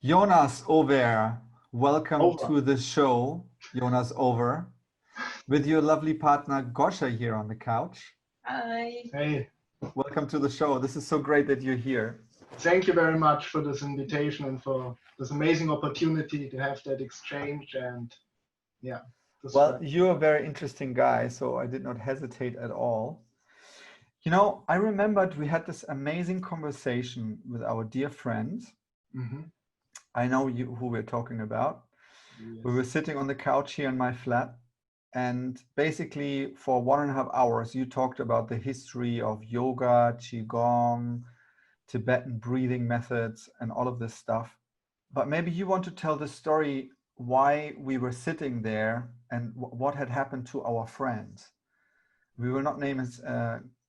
Jonas Over, welcome Over. to the show, Jonas Over, with your lovely partner Gosha here on the couch. Hi. Hey, Welcome to the show. This is so great that you're here. thank you very much for this invitation and for this amazing opportunity to have that exchange. And yeah, Well, you're a very interesting guy, so I did not hesitate at all. You know, I remembered we had this amazing conversation with our dear friend. Mhm. I know you who we're talking about. Yes. We were sitting on the couch here in my flat, and basically for 1.5 hours, you talked about the history of yoga, qigong, Tibetan breathing methods, and all of this stuff. But maybe you want to tell the story why we were sitting there and what had happened to our friend. We will not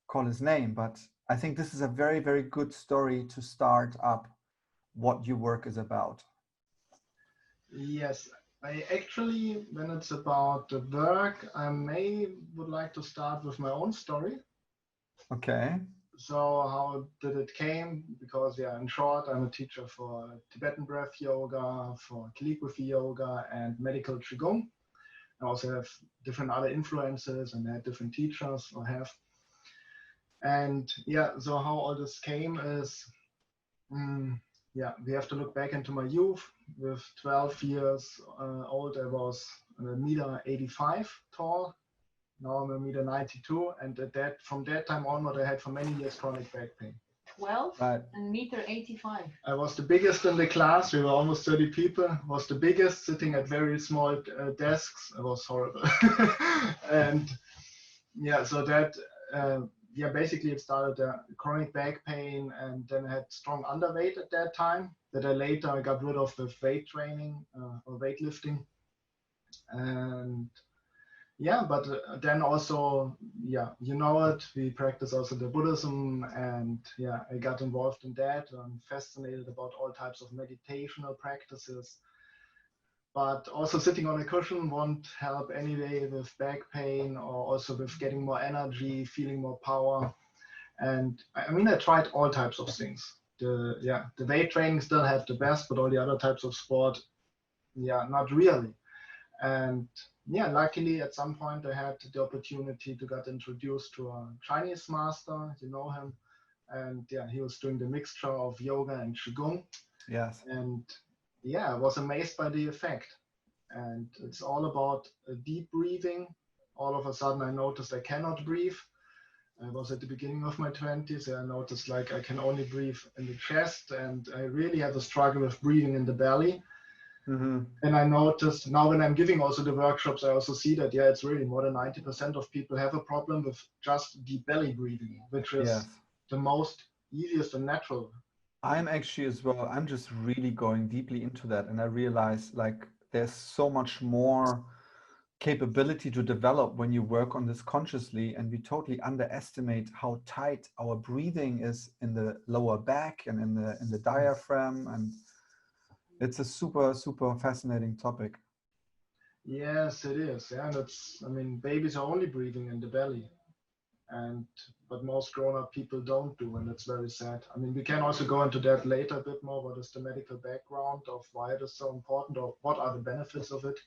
call his name, but I think this is a very, very good story to start up what your work is about. Yes, I actually, when it's about the work, I would like to start with my own story. Okay. So how did it came? Because yeah, in short, I'm a teacher for Tibetan Breath Yoga, for calligraphy yoga, and medical qigong. I also have different other influences and I had different teachers or have. And yeah, so how all this came is, yeah, we have to look back into my youth. With 12 years old, I was a meter 85 tall. Now I'm a meter 92, and from that time onward, I had for many years chronic back pain. 12 Right. and meter 85. I was the biggest in the class. We were almost 30 people. I was the biggest, sitting at very small desks. It was horrible. And yeah, so that yeah, basically it started chronic back pain, and then I had strong underweight at that time that I later got rid of with weight training or weightlifting. And yeah, but then also, yeah, you know it, we practice also the Buddhism, and yeah, I got involved in that. I'm fascinated about all types of meditational practices. But also sitting on a cushion won't help anyway with back pain or also with getting more energy, feeling more power. And I mean, I tried all types of things. The weight training still had the best, but all the other types of sport, yeah, not really. And yeah, luckily at some point I had the opportunity to get introduced to a Chinese master, you know him. And yeah, he was doing the mixture of yoga and qigong. Yes. And yeah, I was amazed by the effect. And it's all about deep breathing. All of a sudden I noticed I cannot breathe. I was at the beginning of my 20s, and I noticed like I can only breathe in the chest, and I really had a struggle with breathing in the belly. Mm-hmm. And I noticed now when I'm giving also the workshops, I also see that, yeah, it's really more than 90% of people have a problem with just deep belly breathing, which is Yes. the most easiest and natural. I'm actually as well, I'm just really going deeply into that, and I realize like there's so much more capability to develop when you work on this consciously, and we totally underestimate how tight our breathing is in the lower back and in the diaphragm, and it's a super fascinating topic. Yes, it is. Yeah, and it's, I mean, babies are only breathing in the belly, and but most grown-up people don't do, and it's very sad. I mean, we can also go into that later a bit more. What is the medical background of why it is so important, or what are the benefits of it?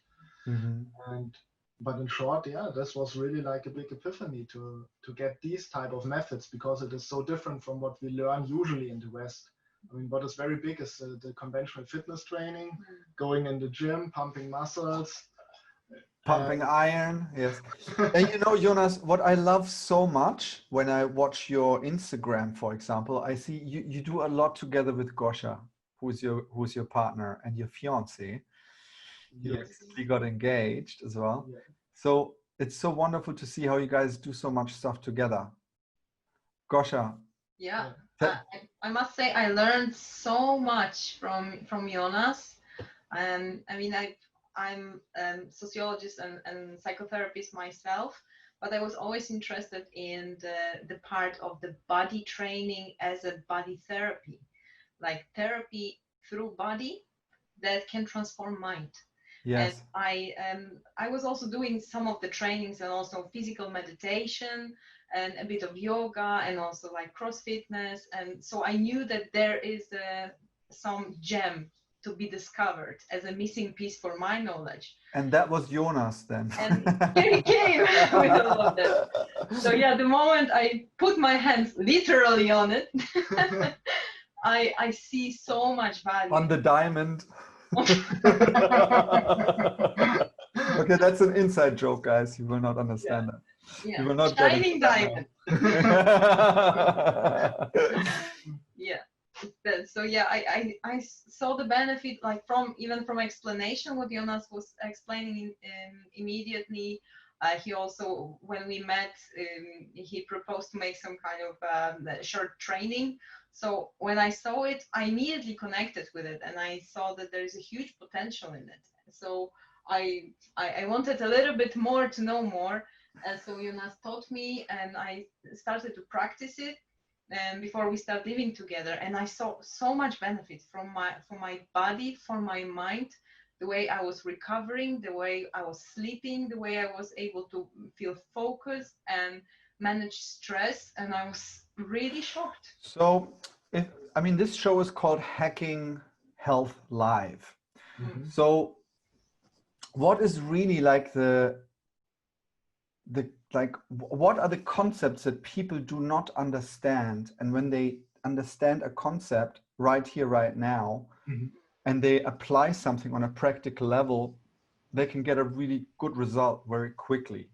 Mm-hmm. And but in short, yeah, this was really like a big epiphany to get these type of methods, because it is so different from what we learn usually in the West. I mean, what is very big is the conventional fitness training, going in the gym, pumping muscles. Pumping iron, yes. And you know, Jonas, what I love so much when I watch your Instagram, for example, I see you do a lot together with Gosha, who's your partner and your fiance. You Yes. recently got engaged as well. Yeah. So it's so wonderful to see how you guys do so much stuff together. Gosha. Yeah, te- I must say I learned so much from Jonas. I mean, I'm sociologist and psychotherapist myself, but I was always interested in the part of the body training as a body therapy, like therapy through body that can transform mind. And Yes. I was also doing some of the trainings and also physical meditation and a bit of yoga and also like cross fitness. And so I knew that there is some gem to be discovered as a missing piece for my knowledge. And that was Jonas then. And here he came with all of that. So yeah, the moment I put my hands literally on it, I see so much value. On the diamond. Okay, that's an inside joke, guys. You will not understand that. Yeah, You will not shining get diamond. Yeah. So yeah, I saw the benefit, like even from explanation what Jonas was explaining immediately. He also, when we met, he proposed to make some kind of short training. So when I saw it, I immediately connected with it, and I saw that there is a huge potential in it. So I wanted a little bit more to know more. And so Jonas taught me, and I started to practice it. And before we start living together, and I saw so much benefit from my body, for my mind, the way I was recovering, the way I was sleeping, the way I was able to feel focused and manage stress, and I was really shocked. So, this show is called Hacking Health Live. Mhm. So, what is really like what are the concepts that people do not understand, and when they understand a concept right here, right now, Mhm. and they apply something on a practical level, they can get a really good result very quickly?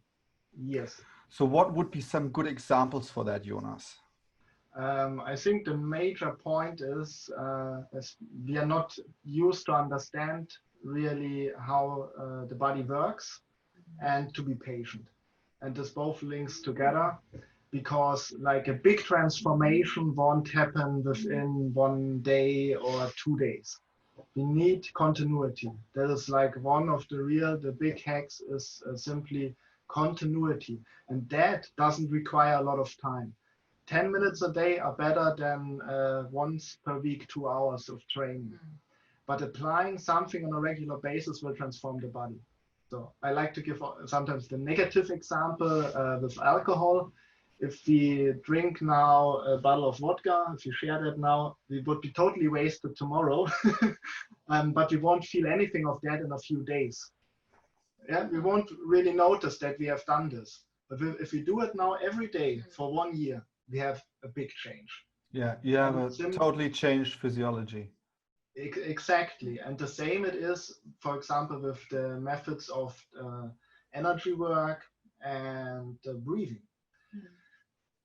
Yes. So what would be some good examples for that, Jonas? I think the major point is as we are not used to understand really how the body works, and to be patient. And this both links together, because like a big transformation won't happen within 1 day or 2 days. We need continuity. That is like one of the big hacks is simply continuity. And that doesn't require a lot of time. 10 minutes a day are better than once per week, 2 hours of training. But applying something on a regular basis will transform the body. So I like to give sometimes the negative example with alcohol. If we drink now a bottle of vodka, if you share that now, we would be totally wasted tomorrow. But we won't feel anything of that in a few days. Yeah, we won't really notice that we have done this. But if we do it now every day for 1 year, we have a big change. Yeah, you have a totally changed physiology. Exactly. And the same it is, for example, with the methods of energy work and breathing.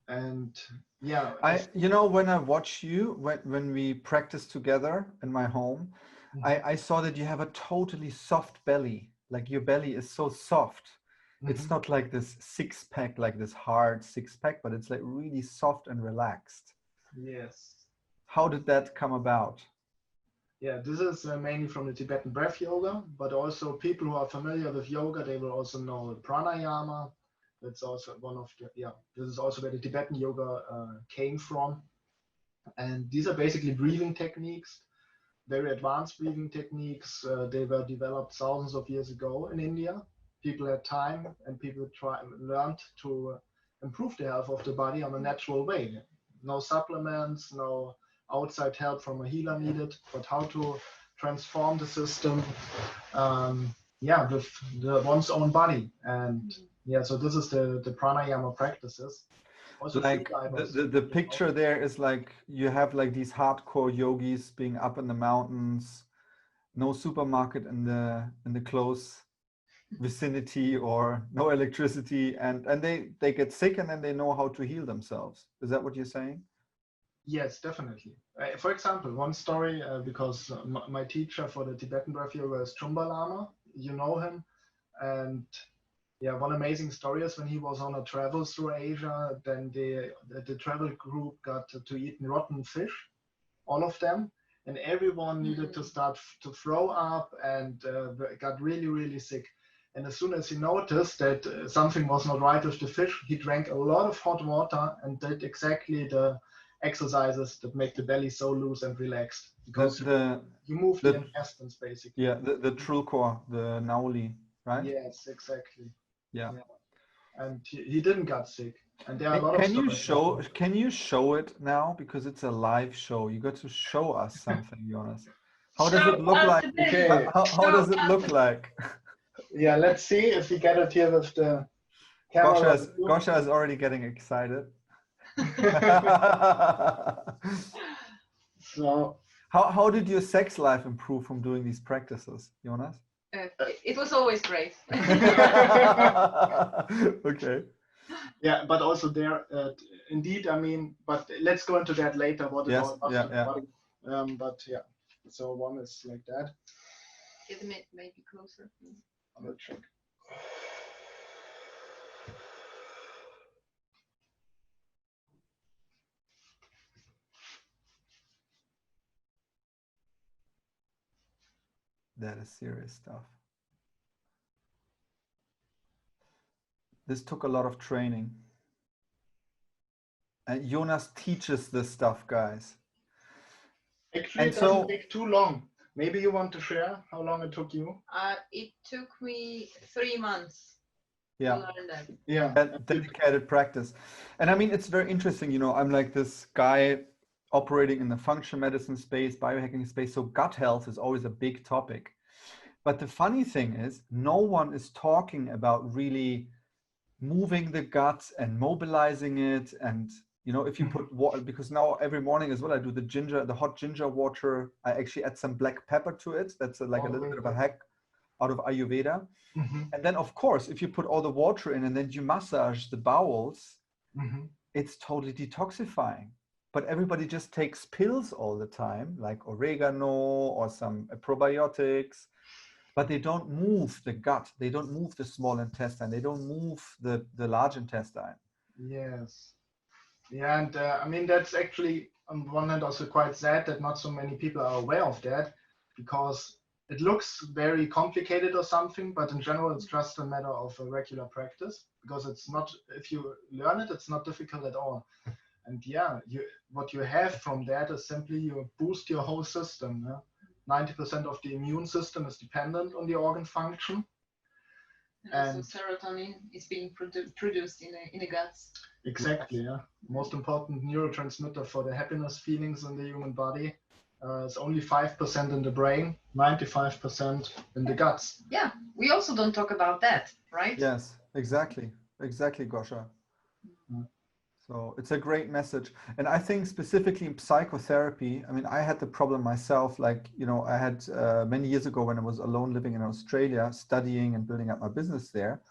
And yeah, when I watch you, when we practice together in my home, I saw that you have a totally soft belly. Like your belly is so soft. It's not like this six pack, like this hard six pack, but it's like really soft and relaxed. Yes. How did that come about? Yeah, this is mainly from the Tibetan Breath Yoga, but also people who are familiar with yoga, they will also know pranayama. That's also one of the, this is also where the Tibetan yoga came from. And these are basically breathing techniques, very advanced breathing techniques. They were developed thousands of years ago in India. People had time, and people learned to improve the health of the body on a natural way. No supplements, no outside help from a healer needed, but how to transform the system, with one's own body. And so this is the pranayama practices. Also, like the picture there is like you have like these hardcore yogis being up in the mountains, no supermarket in the close vicinity, or no electricity, and they get sick, and then they know how to heal themselves. Is that what you're saying? Yes, definitely. For example, one story, because my teacher for the Tibetan Breath Yoga is Chumba Lama. You know him. And one amazing story is when he was on a travel through Asia, then the travel group got to eat rotten fish, all of them. And everyone needed to start to throw up and got really, really sick. And as soon as he noticed that something was not right with the fish, he drank a lot of hot water and did exactly the exercises that make the belly so loose and relaxed, because you move the intestines basically. Yeah, the Trulkor, the Nauli, right? Yes, exactly. Yeah. And he didn't get sick. And there are a lot of Can you show it now, because it's a live show? You got to show us something, Jonas. How does it look like? Okay. How does it look like? Yeah, let's see if we get it here with the camera. Gosha is already getting excited. So how did your sex life improve from doing these practices, Jonas? It was always great. Okay. yeah, but also there, indeed, I mean, but let's go into that later. What it all does to the body. But yeah, so one is like that. Get it maybe closer. I will check. That is serious stuff. This took a lot of training. And Jonas teaches this stuff, guys. Actually, it doesn't take too long. Maybe you want to share how long it took you? It took me 3 months to learn that. Yeah. Dedicated practice. And I mean, it's very interesting, you know, I'm like this guy operating in the functional medicine space, biohacking space. So gut health is always a big topic. But the funny thing is, no one is talking about really moving the gut and mobilizing it. And, you know, if you put water, because now every morning as well, I do the hot ginger water. I actually add some black pepper to it. That's like a little bit of a hack out of Ayurveda. And then, of course, if you put all the water in and then you massage the bowels, it's totally detoxifying. But everybody just takes pills all the time, like oregano or some probiotics. But they don't move the gut. They don't move the small intestine. They don't move the large intestine. Yes. Yeah, and I mean, that's actually on one hand also quite sad that not so many people are aware of that, because it looks very complicated or something, but in general, it's just a matter of a regular practice, because it's not, if you learn it, it's not difficult at all. And yeah, what you have from that is simply you boost your whole system. Yeah? 90% of the immune system is dependent on the organ function. And so serotonin is being produced in the guts. Exactly, yeah. Most important neurotransmitter for the happiness feelings in the human body. It's only 5% in the brain, 95% in the guts. Yeah, we also don't talk about that, right? Yes, exactly, Gosha. So it's a great message. And I think specifically in psychotherapy, I mean, I had the problem myself, like, you know, I had many years ago when I was alone living in Australia, studying and building up my business there,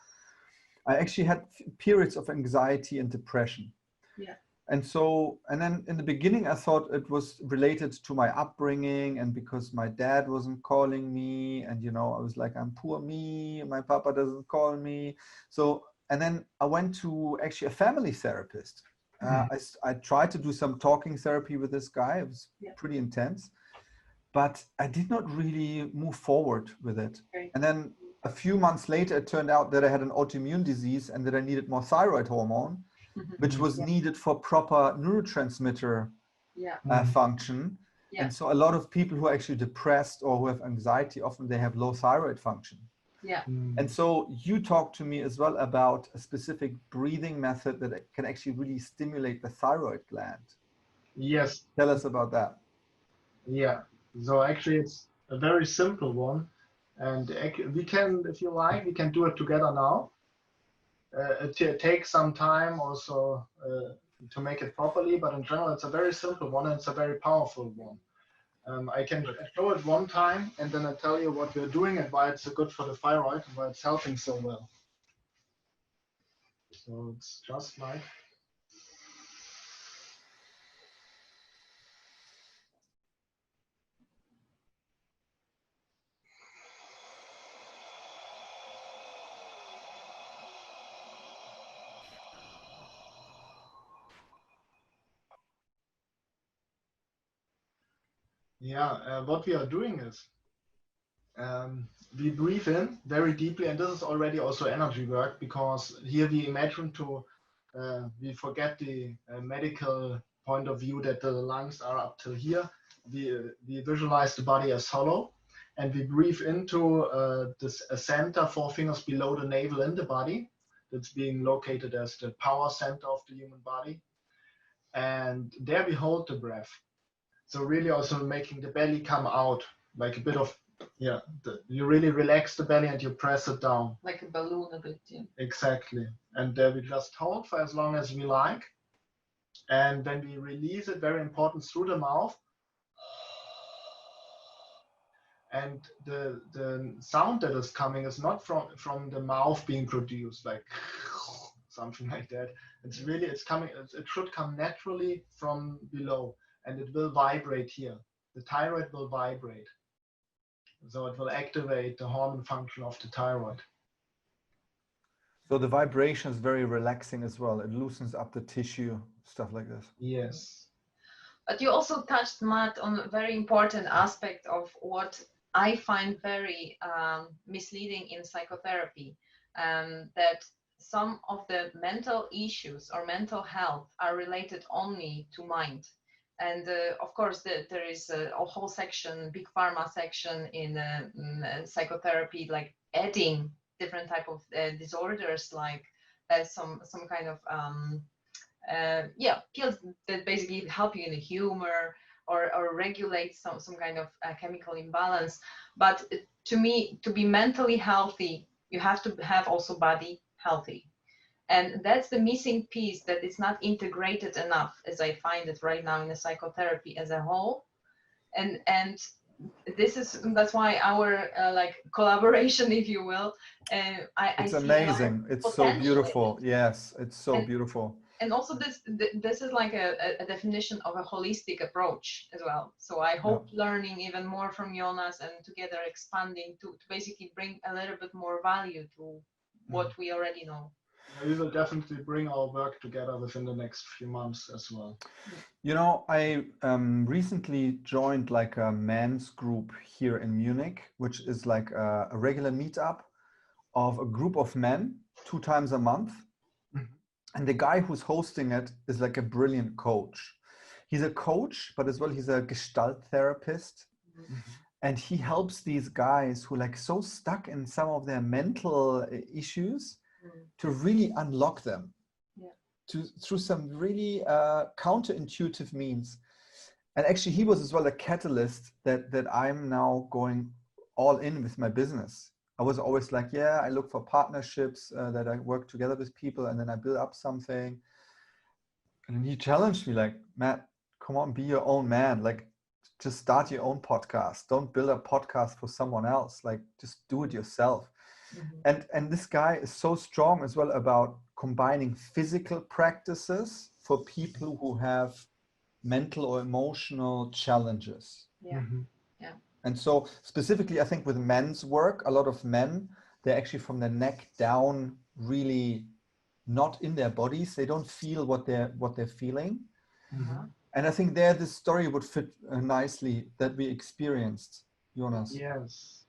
I actually had periods of anxiety and depression. Yeah. And so, and then in the beginning, I thought it was related to my upbringing and because my dad wasn't calling me and, you know, I was like, I'm poor me, my papa doesn't call me. So, and then I went to actually a family therapist. I tried to do some talking therapy with this guy. It was pretty intense, but I did not really move forward with it. Okay. And then a few months later, it turned out that I had an autoimmune disease and that I needed more thyroid hormone, which was needed for proper neurotransmitter function. Yeah. And so a lot of people who are actually depressed or who have anxiety, often they have low thyroid function. Yeah. And so you talked to me as well about a specific breathing method that can actually really stimulate the thyroid gland. Yes. Tell us about that. Yeah. So actually it's a very simple one. And we can, if you like, we can do it together now. It takes some time also to make it properly, but in general, it's a very simple one and it's a very powerful one. I can show it one time and then I tell you what we're doing and why it's so good for the thyroid and why it's helping so well. So it's just like. Yeah, what we are doing is we breathe in very deeply, and this is already also energy work, because here we imagine we forget the medical point of view that the lungs are up till here. We visualize the body as hollow, and we breathe into a center 4 fingers below the navel in the body that's being located as the power center of the human body. And there we hold the breath. So really also making the belly come out. like a bit of, you really relax the belly and you press it down. Like a balloon a bit, yeah. Exactly. And we just hold for as long as we like. And then we release it, very important, through the mouth. And the sound that is coming is not from the mouth being produced, like something like that. It's coming, it should come naturally from below, and it will vibrate here. The thyroid will vibrate. So it will activate the hormone function of the thyroid. So the vibration is very relaxing as well. It loosens up the tissue, stuff like this. Yes. But you also touched, Matt, on a very important aspect of what I find very misleading in psychotherapy, that some of the mental issues or mental health are related only to mind. And of course, there is a whole section, big pharma section in psychotherapy, like adding different type of disorders, like some kind of pills that basically help you in the humor or regulate some kind of chemical imbalance. But to me, to be mentally healthy, you have to have also body healthy. And that's the missing piece that is not integrated enough, as I find it right now in the psychotherapy as a whole. And that's why our like collaboration, if you will, It's I see amazing. It's so beautiful. Yes, it's so beautiful. And also this is like a definition of a holistic approach as well. So I hope learning even more from Jonas and together expanding to basically bring a little bit more value to what we already know. We will definitely bring our work together within the next few months as well. You know, I recently joined like a men's group here in Munich, which is like a regular meetup of a group of men 2 times a month. And the guy who's hosting it is like a brilliant coach. He's a coach, but as well, he's a Gestalt therapist. And he helps these guys who are like so stuck in some of their mental issues to really unlock them through some really counterintuitive means. And actually, he was as well a catalyst that I'm now going all in with my business. I was always like, I look for partnerships that I work together with people, and then I build up something. And then he challenged me like, Matt, come on, be your own man. Like, just start your own podcast. Don't build a podcast for someone else. Like, just do it yourself. And this guy is so strong as well about combining physical practices for people who have mental or emotional challenges. And so specifically, I think with men's work, a lot of men, they're actually from the neck down, really not in their bodies. They don't feel what they're feeling. And I think there, this story would fit nicely that we experienced, Jonas. Yes.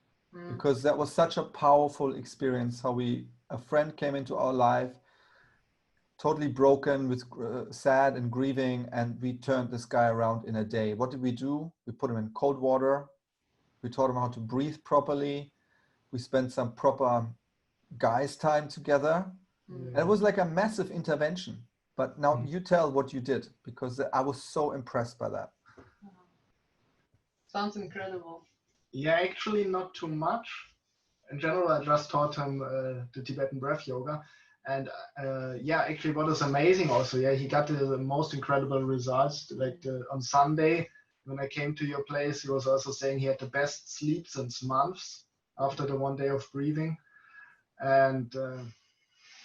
Because that was such a powerful experience, how a friend came into our life, totally broken, with sad and grieving, and we turned this guy around in a day. What did we do? We put him in cold water. We taught him how to breathe properly. We spent some proper guys' time together. And it was like a massive intervention. But now you tell what you did, because I was so impressed by that. Sounds incredible. Yeah, actually not too much. In general, I just taught him the Tibetan Breath Yoga. And actually what is amazing also, he got the most incredible results. Like on Sunday, when I came to your place, he was also saying he had the best sleep since months after the 1 day of breathing. And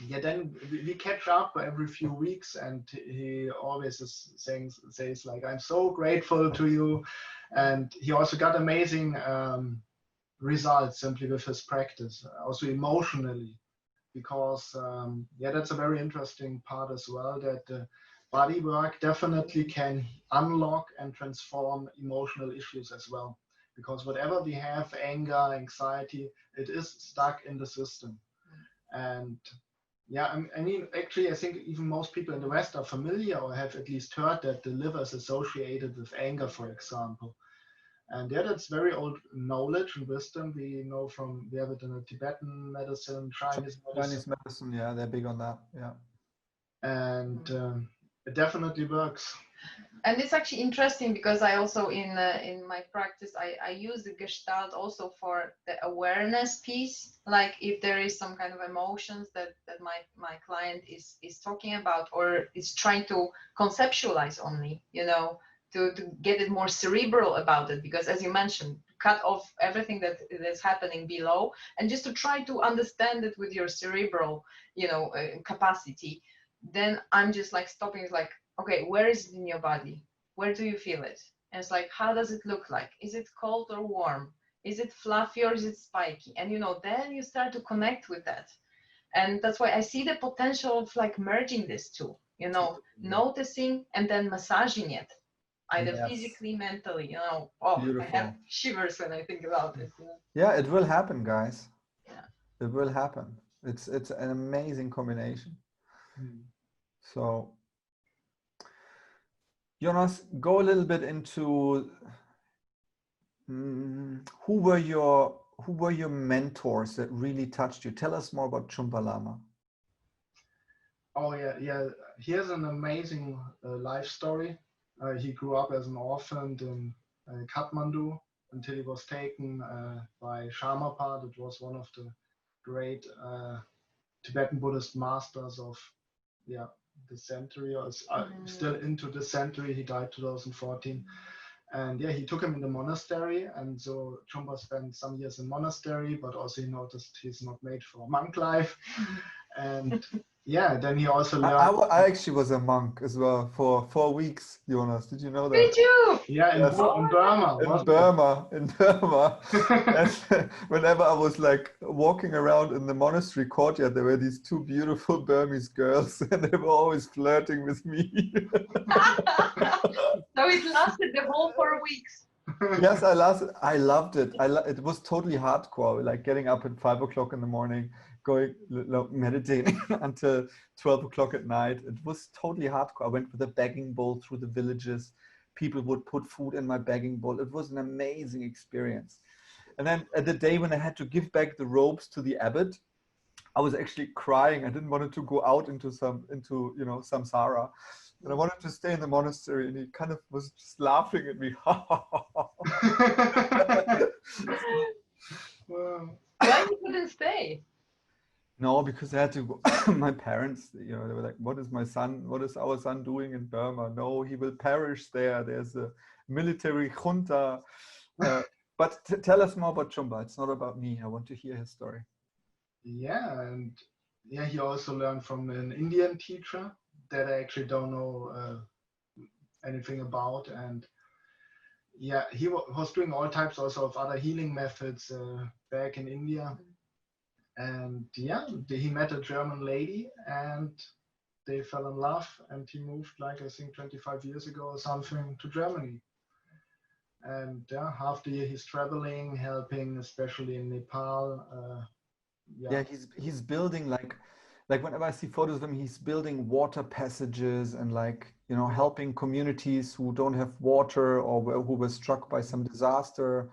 then we catch up every few weeks, and he always says like, I'm so grateful to you. And he also got amazing results simply with his practice, also emotionally, because that's a very interesting part as well, that body work definitely can unlock and transform emotional issues as well. Because whatever we have, anger, anxiety, it is stuck in the system. And I mean, actually, I think even most people in the West are familiar or have at least heard that the liver is associated with anger, for example. And that's very old knowledge and wisdom. We have it in the Tibetan medicine, Chinese medicine. They're big on that, And it definitely works. And it's actually interesting because I also in my practice I use the Gestalt also for the awareness piece. Like if there is some kind of emotions that my client is talking about or is trying to conceptualize only, you know, to get it more cerebral about it. Because as you mentioned, cut off everything that is happening below and just to try to understand it with your cerebral, you know, capacity. Then I'm just like stopping. It's like, okay, where is it in your body? Where do you feel it? And it's like, how does it look like? Is it cold or warm? Is it fluffy or is it spiky? And you know, then you start to connect with that. And that's why I see the potential of like merging these two, you know, noticing and then massaging it, either Yes. physically, mentally, you know. Oh, Beautiful. I have shivers when I think about it. You know? Yeah, it will happen, guys. Yeah. It will happen. It's an amazing combination. So, Jonas, go a little bit into who were your mentors that really touched you? Tell us more about Chumba Lama. Oh yeah. He has an amazing life story. He grew up as an orphan in Kathmandu until he was taken by Shamapa. That was one of the great Tibetan Buddhist masters of the century, or still into the century. He died 2014. And yeah, he took him in the monastery, and so Chumba spent some years in monastery, but also he noticed he's not made for monk life. And yeah, then he also learned. I actually was a monk as well for 4 weeks, Jonas. Did you know that? Did you? Yeah, Yes. in Burma. In Burma. And whenever I was like walking around in the monastery courtyard, there were these two beautiful Burmese girls, and they were always flirting with me. So it lasted the whole 4 weeks. Yes, I loved it. It was totally hardcore, like getting up at 5 o'clock in the morning, going meditating until 12 o'clock at night. It was totally hardcore. I went with a begging bowl through the villages. People would put food in my begging bowl. It was an amazing experience. And then at the day when I had to give back the robes to the abbot, I was actually crying. I didn't want to go out into samsara. And I wanted to stay in the monastery, and he kind of was just laughing at me. Wow. Why you couldn't stay? No, because I had to go. My parents, they were like, what is our son doing in Burma? No, he will perish there. There's a military junta. But tell us more about Chumba. It's not about me. I want to hear his story. Yeah, and yeah, he also learned from an Indian teacher that I actually don't know anything about. And yeah, he was doing all types also of other healing methods back in India. And yeah, he met a German lady and they fell in love, and he moved, like I think 25 years ago or something, to Germany. And yeah, half the year he's traveling, helping, especially in Nepal. Yeah, he's building like whenever I see photos of him, he's building water passages and helping communities who don't have water or who were struck by some disaster.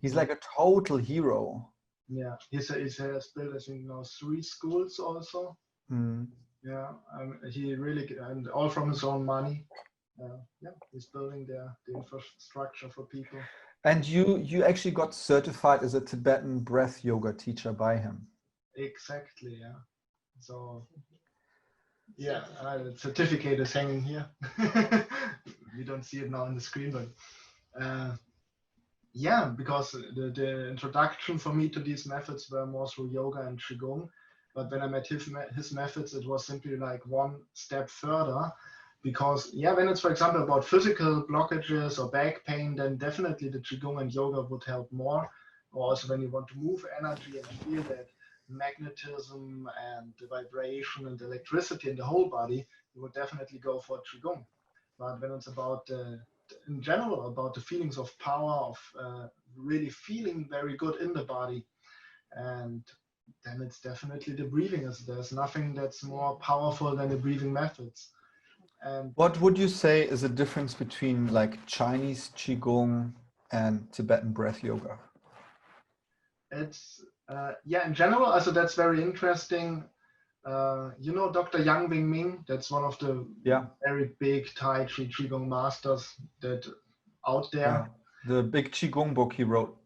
He's like a total hero. Yeah, he has built, I think, 3 schools also. Yeah, he really, and all from his own money. Yeah, he's building the infrastructure for people. And you actually got certified as a Tibetan breath yoga teacher by him. Exactly, yeah. So, yeah, the certificate is hanging here. We don't see it now on the screen, but yeah, because the introduction for me to these methods were more through yoga and Qigong. But when I met his methods, it was simply like one step further. Because, yeah, when it's, for example, about physical blockages or back pain, then definitely the Qigong and yoga would help more. Or also when you want to move energy and feel that magnetism and the vibration and the electricity in the whole body, you would definitely go for Qigong. But when it's about, in general, about the feelings of power, of really feeling very good in the body, and then it's definitely the breathing. There's nothing that's more powerful than the breathing methods. And what would you say is the difference between like Chinese Qigong and Tibetan breath yoga? It's, in general, also that's very interesting. You know Dr. Yang Wing Ming? That's one of the Yeah. very big Tai Chi Qigong masters that out there. Yeah. The big Qigong book he wrote.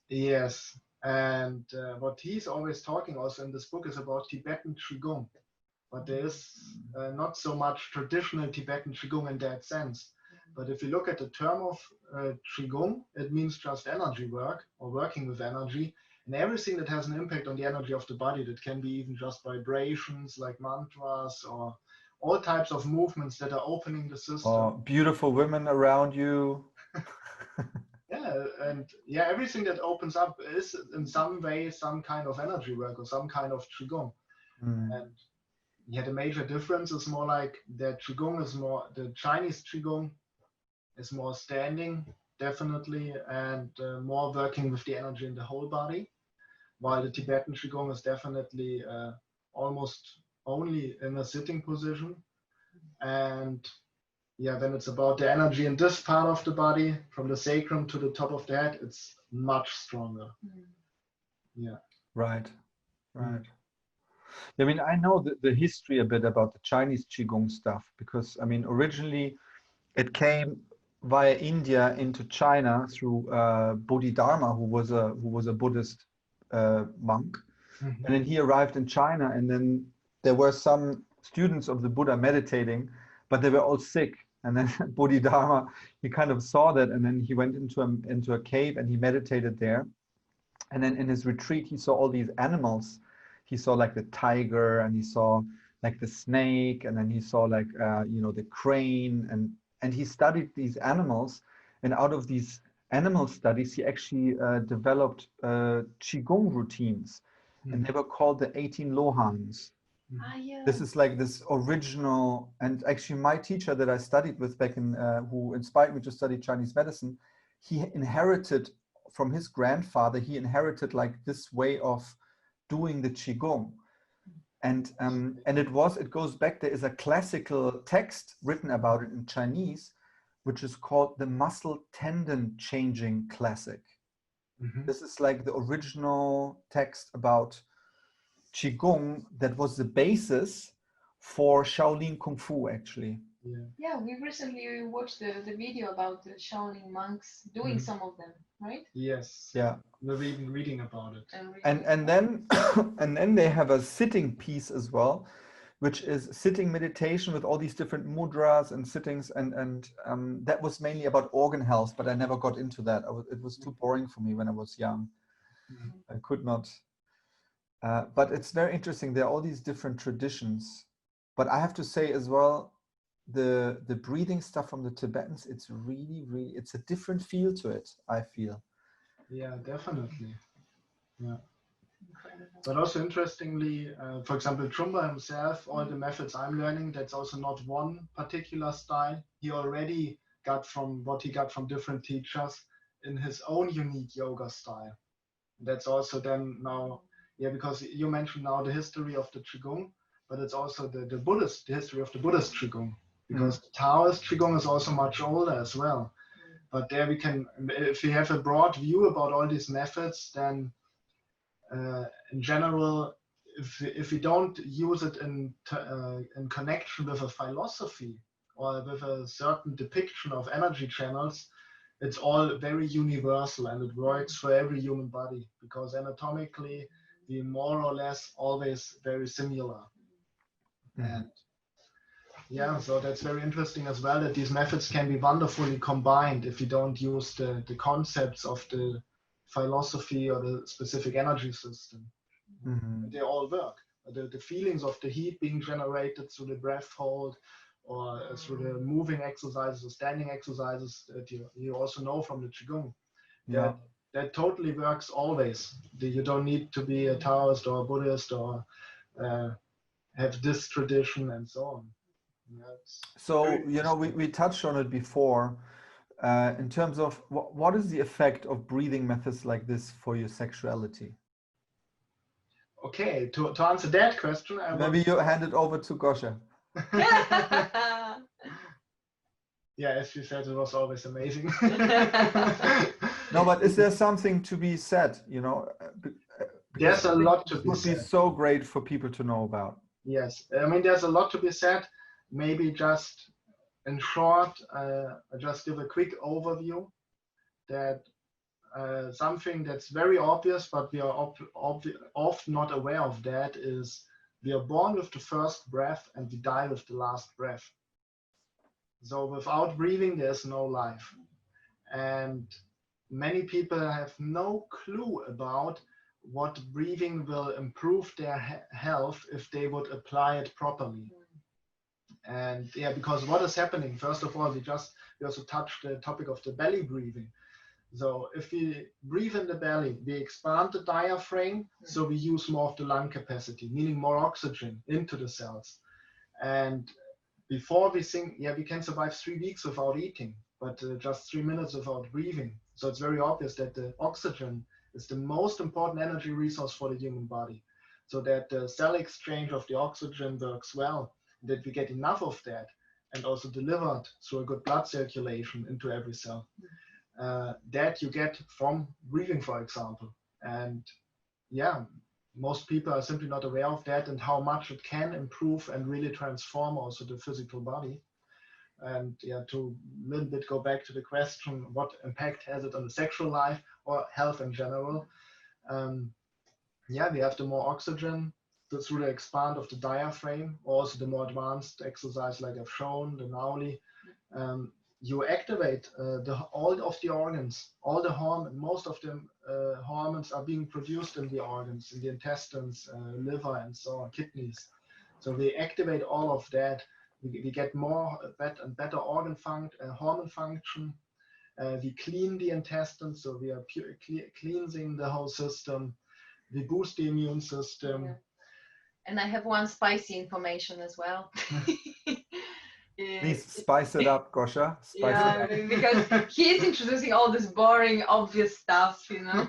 Yes. And what he's always talking also in this book is about Tibetan Qigong. But there is not so much traditional Tibetan Qigong in that sense. But if you look at the term of Qigong, it means just energy work or working with energy. And everything that has an impact on the energy of the body, that can be even just vibrations like mantras or all types of movements that are opening the system. Or beautiful women around you. Yeah, and yeah, everything that opens up is in some way some kind of energy work or some kind of Qigong. And yeah, the major difference is more like that Qigong is more, the Chinese Qigong is more standing, definitely, and more working with the energy in the whole body, while the Tibetan Qigong is definitely almost only in a sitting position. And yeah, then it's about the energy in this part of the body, from the sacrum to the top of the head, it's much stronger. Yeah. Right. I mean, I know the history a bit about the Chinese Qigong stuff, because I mean, originally it came via India into China through Bodhidharma, who was a Buddhist monk. And then he arrived in China, and then there were some students of the Buddha meditating, but they were all sick. And then Bodhidharma, he kind of saw that, and then he went into a cave and he meditated there. And then in his retreat, he saw all these animals. He saw like the tiger, and he saw like the snake, and then he saw like the crane, and he studied these animals. And out of these animal studies, he actually developed Qigong routines, and they were called the 18 Lohans. Yeah. This is like this original, and actually my teacher that I studied with back in, who inspired me to study Chinese medicine, he inherited from his grandfather, he inherited like this way of doing the Qigong. And it goes back, there is a classical text written about it in Chinese, which is called the Muscle Tendon Changing Classic. This is like the original text about Qigong that was the basis for Shaolin Kung Fu, actually. Yeah, we recently watched the video about the Shaolin monks doing some of them, right? Yes. Yeah. We're even reading about it. And then and then they have a sitting piece as well, which is sitting meditation with all these different mudras and sittings, and that was mainly about organ health, but I never got into that. It was too boring for me when I was young. I could not. But it's very interesting. There are all these different traditions, but I have to say as well, the breathing stuff from the Tibetans, it's really, it's a different feel to it, I feel. Yeah, definitely. Yeah. But also interestingly, for example, Chumba himself, all the methods I'm learning, that's also not one particular style. He already got from what he got from different teachers in his own unique yoga style. That's also then now, yeah, because you mentioned now the history of the Qigong, but it's also the history of the Buddhist Qigong, because the Taoist Qigong is also much older as well. But there we can, if we have a broad view about all these methods, then in general, if we don't use it in connection with a philosophy or with a certain depiction of energy channels, it's all very universal, and it works for every human body, because anatomically we're more or less always very similar. And yeah, so that's very interesting as well, that these methods can be wonderfully combined if you don't use the concepts of the philosophy or the specific energy system. They all work. The feelings of the heat being generated through the breath hold, or through the moving exercises or standing exercises that you also know from the Qigong. Yeah. That totally works always. You don't need to be a Taoist or a Buddhist or have this tradition and so on. So, we touched on it before, in terms of what is the effect of breathing methods like this for your sexuality? Okay, to answer that question, Maybe you hand it over to Gosha. Yeah, as you said, it was always amazing. No, but is there something to be said? There's a lot to it be would said. be so great for people to know about. Yes, I mean, there's a lot to be said. Maybe just in short, I just give a quick overview that something that's very obvious, but we are often not aware of that is we are born with the first breath and we die with the last breath. So without breathing, there's no life. And many people have no clue about what breathing will improve their health if they would apply it properly. And yeah, because what is happening, first of all, we also touched the topic of the belly breathing. So if we breathe in the belly, we expand the diaphragm, so we use more of the lung capacity, meaning more oxygen into the cells. And before we think, yeah, we can survive 3 weeks without eating, but just 3 minutes without breathing. So it's very obvious that the oxygen is the most important energy resource for the human body. So that the cell exchange of the oxygen works well, that we get enough of that and also delivered through a good blood circulation into every cell. That you get from breathing, for example. And yeah, most people are simply not aware of that and how much it can improve and really transform also the physical body. And yeah, to a little bit go back to the question, what impact has it on the sexual life or health in general? Yeah, we have the more oxygen through the expand of the diaphragm, also the more advanced exercise like I've shown, the Nauli. You activate all of the organs, all the hormones, most of the hormones are being produced in the organs, in the intestines, liver, and so on, kidneys. So we activate all of that. We get more and better hormone function. We clean the intestines, so we are cleansing the whole system. We boost the immune system. Yeah. And I have one spicy information as well. Please spice it up, Gosha. Spice it up. Because he's introducing all this boring, obvious stuff, you know.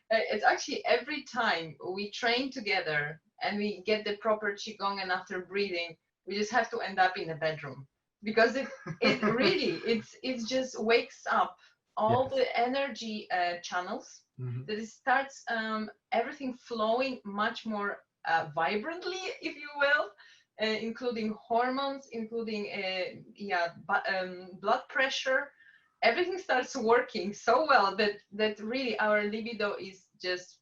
It's actually every time we train together and we get the proper qigong and after breathing, we just have to end up in the bedroom because it really it just wakes up all the energy channels. That it starts everything flowing much more vibrantly, if you will. Including hormones, including blood pressure, everything starts working so well that really our libido is just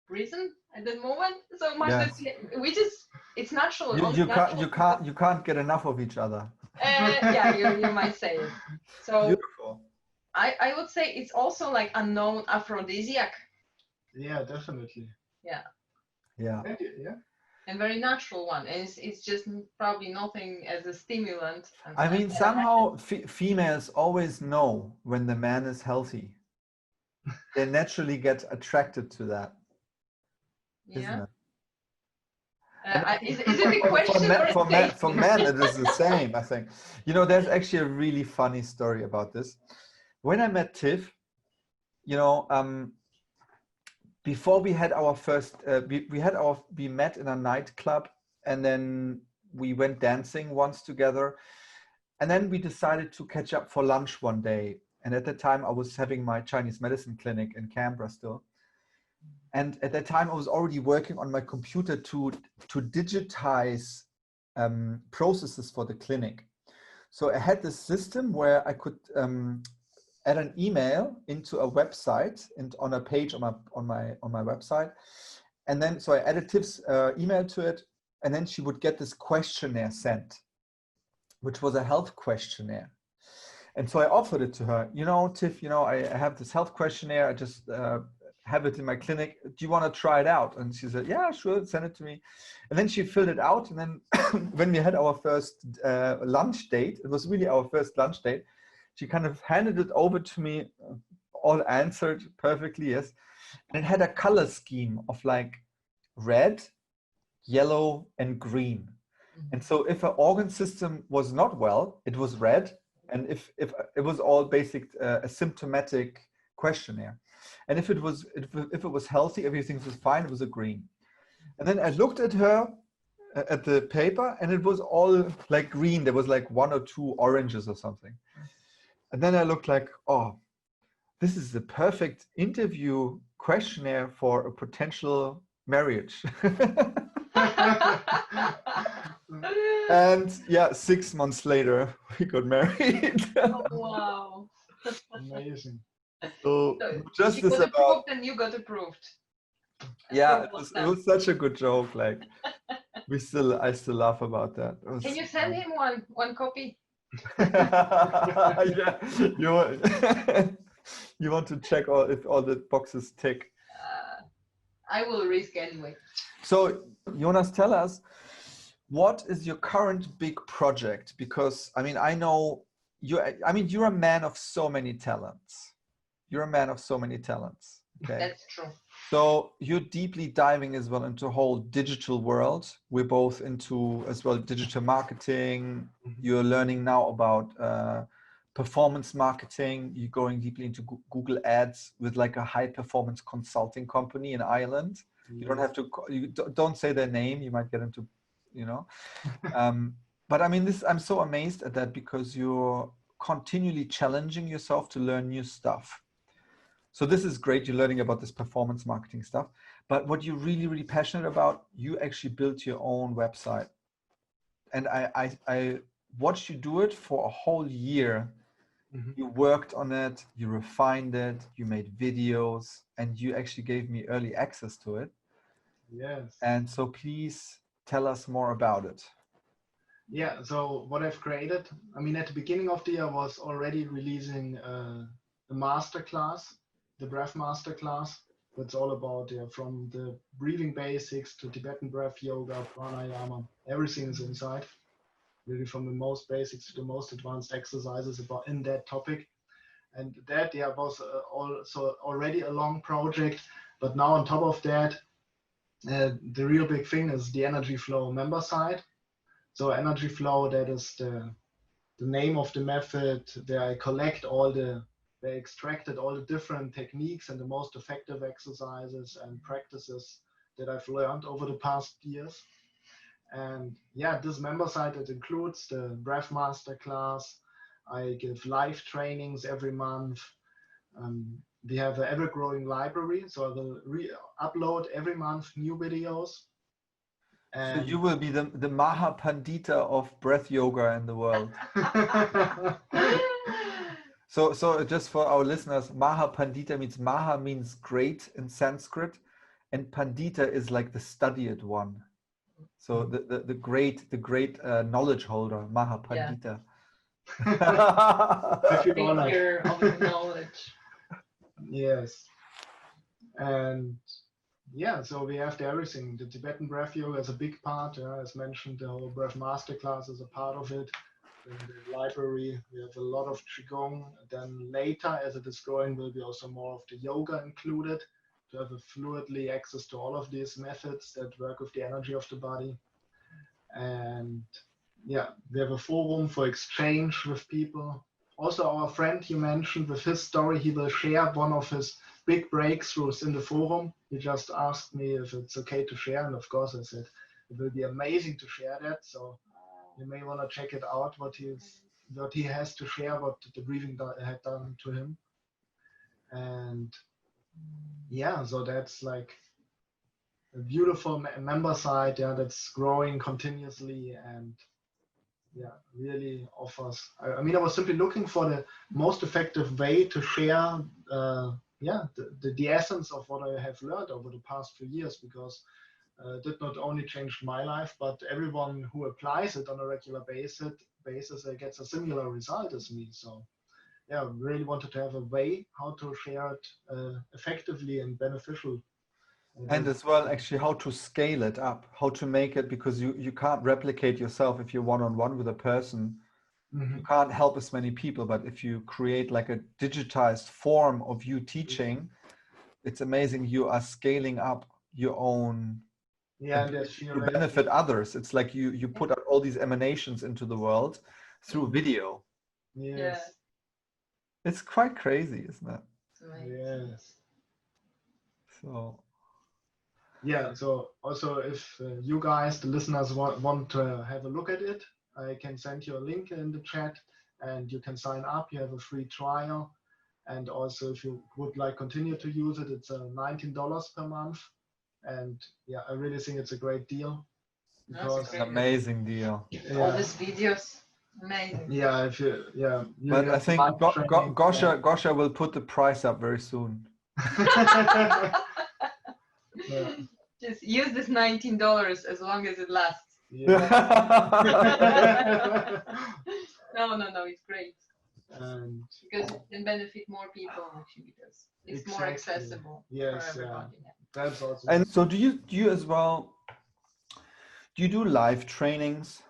risen at that moment so much that we just it's natural. You can't get enough of each other. Yeah, you might say it. So beautiful. I would say it's also like a known aphrodisiac. Yeah, definitely. Yeah. And very natural one. And it's just probably nothing as a stimulant. I mean, somehow females always know when the man is healthy. They naturally get attracted to that. Yeah. Isn't it? Is it a question for men, it is the same, I think. You know, there's actually a really funny story about this. When I met Tiff, you know, before we had our first, we met in a nightclub, and then we went dancing once together, and then we decided to catch up for lunch one day. And at that time, I was having my Chinese medicine clinic in Canberra still. And at that time, I was already working on my computer to digitize processes for the clinic. So I had this system where I could add an email into a website and on a page on my website, and then so I added Tiff's email to it, and then she would get this questionnaire sent, which was a health questionnaire. And so I offered it to her. You know, Tiff, you know, I have this health questionnaire. I just have it in my clinic. Do you want to try it out? And she said, yeah, sure, send it to me. And then she filled it out. And then when we had our first lunch date, it was really our first lunch date, she kind of handed it over to me, all answered perfectly, yes. And it had a color scheme of like red, yellow, and green. And so if an organ system was not well, it was red. And if it was all basic, a symptomatic questionnaire. And if it was healthy, everything was fine, it was a green. And then I looked at her, at the paper, and it was all like green. There was like 1 or 2 oranges or something. And then I looked like, oh, this is the perfect interview questionnaire for a potential marriage. And yeah, 6 months later, we got married. Oh, wow. Amazing. So So just she this got about, approved and you got approved. yeah, Approval it stamp. was such a good joke. Like I still laugh about that. It was, Can you send him one copy? yeah, you want to check if all the boxes tick. I will risk anyway. So Jonas, tell us, what is your current big project? Because I mean, I know you're a man of so many talents. You're a man of so many talents. Okay. That's true. So you're deeply diving as well into the whole digital world. We're both into as well digital marketing. You're learning now about performance marketing. You're going deeply into Google Ads with like a high performance consulting company in Ireland. You don't have to, you don't say their name. You might get into, you know. But I mean, I'm so amazed at that because you're continually challenging yourself to learn new stuff. So this is great. You're learning about this performance marketing stuff. But what you're really, really passionate about, you actually built your own website. And I watched you do it for a whole year. You worked on it, you refined it, you made videos, and you actually gave me early access to it. Yes. And so please tell us more about it. Yeah, so what I've created, I mean, at the beginning of the year, I was already releasing a masterclass, the breath masterclass. That's all about from the breathing basics to Tibetan breath yoga, pranayama, everything is inside. Really from the most basics to the most advanced exercises about in that topic. And that was also already a long project. But now on top of that, the real big thing is the energy flow member site. So energy flow, that is the name of the method. There I collect they extracted all the different techniques and the most effective exercises and practices that I've learned over the past years. And yeah, this member site, it includes the breath master class. I give live trainings every month. We have an ever-growing library, so I will upload every month new videos. So you will be the Maha Pandita of breath yoga in the world. So just for our listeners, Maha Pandita means great in Sanskrit, and Pandita is like the studied one. So the great knowledge holder, Maha Pandita. I feel honored. Figure of knowledge. Yes. And yeah, so we have everything. The Tibetan breath yoga is a big part. As mentioned, the whole breath masterclass is a part of it. In the library, we have a lot of Qigong. Then later, as it is growing, will be also more of the yoga included to have a fluidly access to all of these methods that work with the energy of the body. And yeah, we have a forum for exchange with people. Also, our friend you mentioned with his story, he will share one of his big breakthroughs in the forum. He just asked me if it's okay to share, and of course I said it will be amazing to share that. So you may want to check it out, what he has to share, what the breathing had done to him. And yeah, so that's like a beautiful member site, that's growing continuously and really offers. I mean, I was simply looking for the most effective way to share the essence of what I have learned over the past few years, because it did not only change my life, but everyone who applies it on a regular basis gets a similar result as me. So yeah, really wanted to have a way how to share it effectively and beneficial. And as well, actually, how to scale it up, how to make it, because you can't replicate yourself if you're one-on-one with a person. You can't help as many people, but if you create like a digitized form of you teaching, it's amazing. You are scaling up your own to benefit others. It's like you put out all these emanations into the world through video. Yes. It's quite crazy, isn't it? Yes. So yeah, so also if you guys, the listeners, want to have a look at it, I can send you a link in the chat and you can sign up. You have a free trial. And also if you would like continue to use it, it's $19 per month. And yeah, I really think it's a great deal. That's Because An amazing deal. all these videos, amazing. Yeah, if you you But get I think live training, Gosha will put the price up very soon. yeah. Just use this $19 as long as it lasts. Yeah. No, it's great. And Because it can benefit more people actually, because it's more Exactly. accessible Yes, for everybody. Yeah. that's also. And so do you as well, do you do live trainings?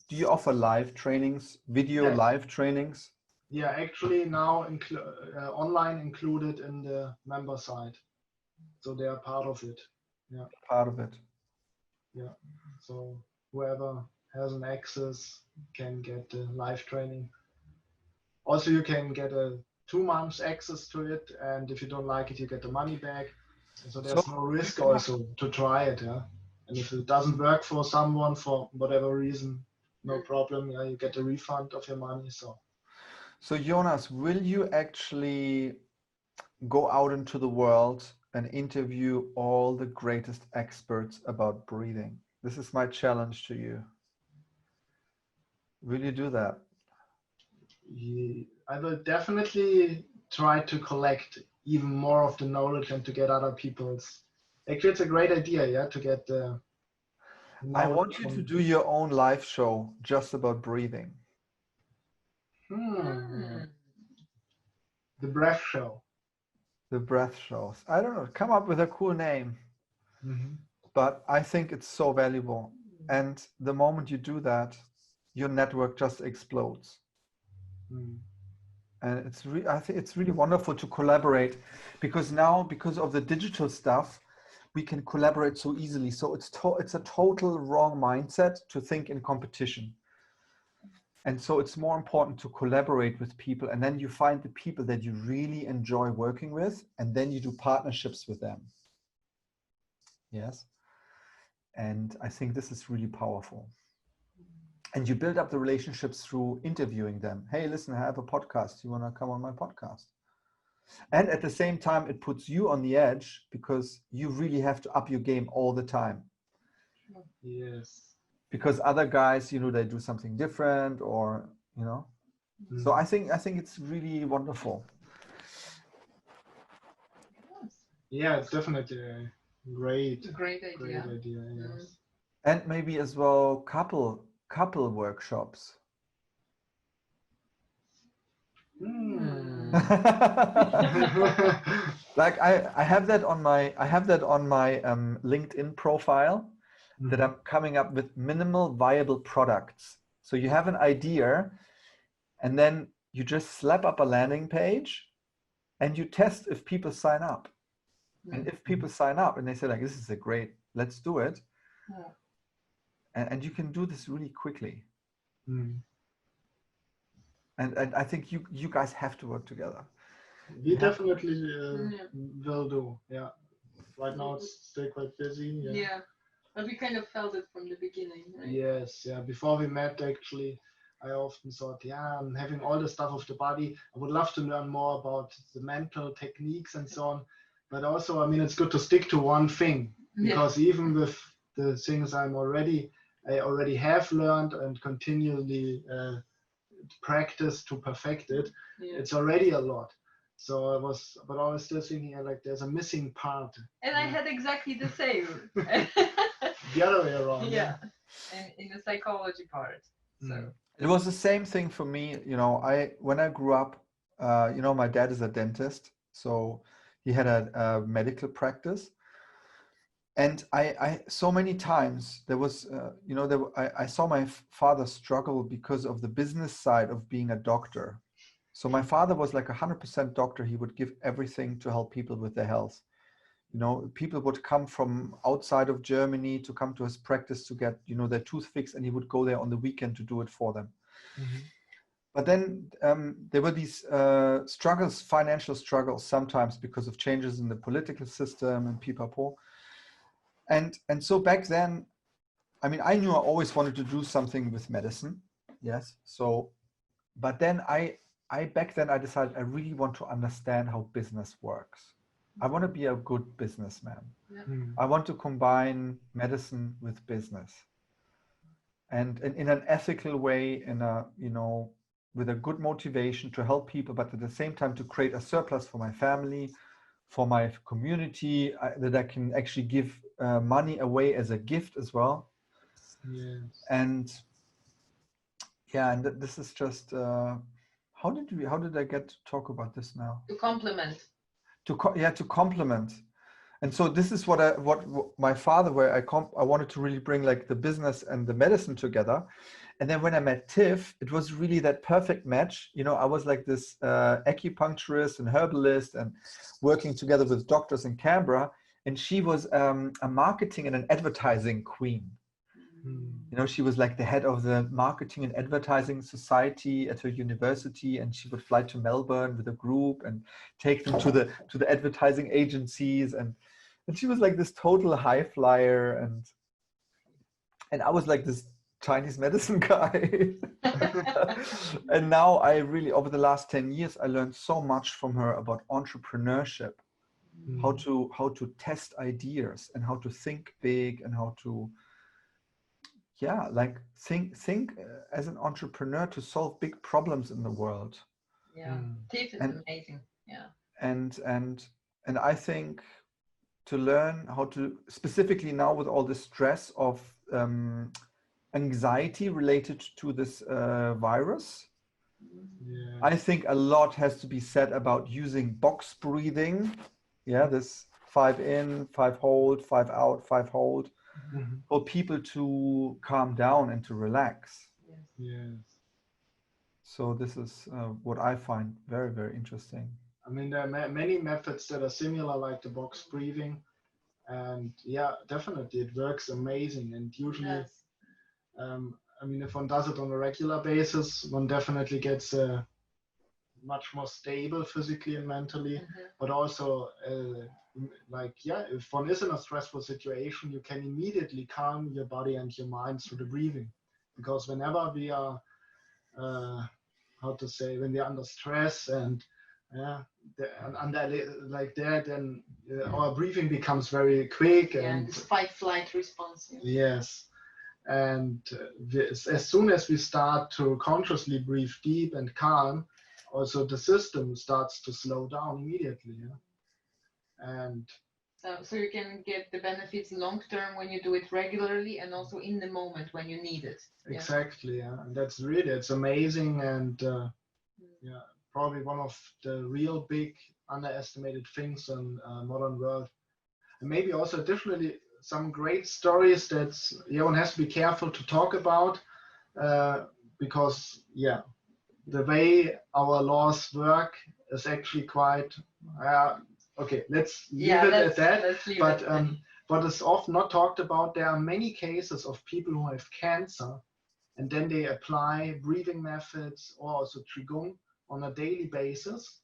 Do you offer live trainings, video Yeah. live trainings? Yeah, actually now online included in the member site, so they are part of it. Yeah, Part of it. yeah. So whoever has an access can get the live training. Also, you can get a 2 months access to it, and if you don't like it, you get the money back. So there's no risk also to try it. Yeah, and if it doesn't work for someone for whatever reason, no problem. Yeah, you get a refund of your money. So Jonas, will you actually go out into the world and interview all the greatest experts about breathing? This is my challenge to you. Will you do that? I will definitely try to collect even more of the knowledge and to get other people's. Actually, it's a great idea, yeah, to get the I knowledge want you to do your own live show just about breathing. The breath show. The breath shows. I don't know, come up with a cool name. But I think it's so valuable. And the moment you do that, your network just explodes. And I think it's really wonderful to collaborate, because now, because of the digital stuff, we can collaborate so easily. So it's a total wrong mindset to think in competition. And so it's more important to collaborate with people, and then you find the people that you really enjoy working with, and then you do partnerships with them. Yes. And I think this is really powerful. And you build up the relationships through interviewing them. Hey, listen, I have a podcast. You want to come on my podcast? And at the same time, it puts you on the edge, because you really have to up your game all the time. Yes. Because other guys, they do something different, or, So I think it's really wonderful. Yeah, it's definitely a great idea. Great idea, yes. And maybe as well couple workshops. Like I have that on my LinkedIn profile, that I'm coming up with minimal viable products. So you have an idea, and then you just slap up a landing page and you test if people sign up. And if people sign up and they say, like, this is a great, let's do it. And you can do this really quickly. And I think you guys have to work together. We definitely will do. Yeah. Right now it's still quite busy. Yeah. But we kind of felt it from the beginning, right? Yes, yeah. Before we met, actually, I often thought, I'm having all the stuff of the body. I would love to learn more about the mental techniques and so on. But also, I mean, it's good to stick to one thing, because even with the things I already have learned and continually practice to perfect it, it's already a lot. So I was still thinking, like, there's a missing part. And I had exactly the same. The other way around. Yeah. And in the psychology part. So it was the same thing for me. When I grew up, my dad is a dentist, so he had a medical practice. And I so many times there was, I saw my father struggle because of the business side of being a doctor. So my father was like 100% doctor. He would give everything to help people with their health. People would come from outside of Germany to come to his practice to get, their tooth fixed, and he would go there on the weekend to do it for them. But then there were these struggles, financial struggles, sometimes because of changes in the political system and pipapo. And so back then, I mean, I knew I always wanted to do something with medicine. Yes. So, but then I back then I decided I really want to understand how business works. I want to be a good businessman. Yeah. I want to combine medicine with business, and in an ethical way, in a, you know, with a good motivation to help people, but at the same time to create a surplus for my family, for my community, that I can actually give money away as a gift as well. Yes. And yeah, and this is just how did I get to talk about this now? To complement. To complement. And so this is what my father, where I wanted to really bring like the business and the medicine together. And then when I met Tiff, it was really that perfect match. You know, I was like this acupuncturist and herbalist and working together with doctors in Canberra. And she was a marketing and an advertising queen. You know, she was like the head of the marketing and advertising society at her university, and she would fly to Melbourne with a group and take them to the advertising agencies, and she was like this total high flyer, and I was like this Chinese medicine guy. And now I really, over the last 10 years, I learned so much from her about entrepreneurship, how to test ideas and how to think big and how to like think as an entrepreneur to solve big problems in the world. Yeah, Tiff is amazing. Yeah. And I think to learn how to, specifically now with all the stress of anxiety related to this virus, I think a lot has to be said about using box breathing. Yeah, this 5 in, 5 hold, 5 out, 5 hold. For people to calm down and to relax. Yes. So this is what I find very, very interesting. I mean, there are many methods that are similar, like the box breathing, and yeah, definitely it works amazing. And usually, I mean, if one does it on a regular basis, one definitely gets much more stable physically and mentally, but also if one is in a stressful situation, you can immediately calm your body and your mind through the breathing, because whenever we are when we're under stress and then our breathing becomes very quick and this fight-flight response. Yes. And as soon as we start to consciously breathe deep and calm, also the system starts to slow down immediately. And so you can get the benefits long term when you do it regularly, and also in the moment when you need it. Exactly, and that's really, it's amazing, and probably one of the real big underestimated things in modern world. And maybe also additionally some great stories that one has to be careful to talk about, because the way our laws work is actually quite okay, let's leave it at that. But what is often not talked about, there are many cases of people who have cancer, and then they apply breathing methods or also Qigong on a daily basis,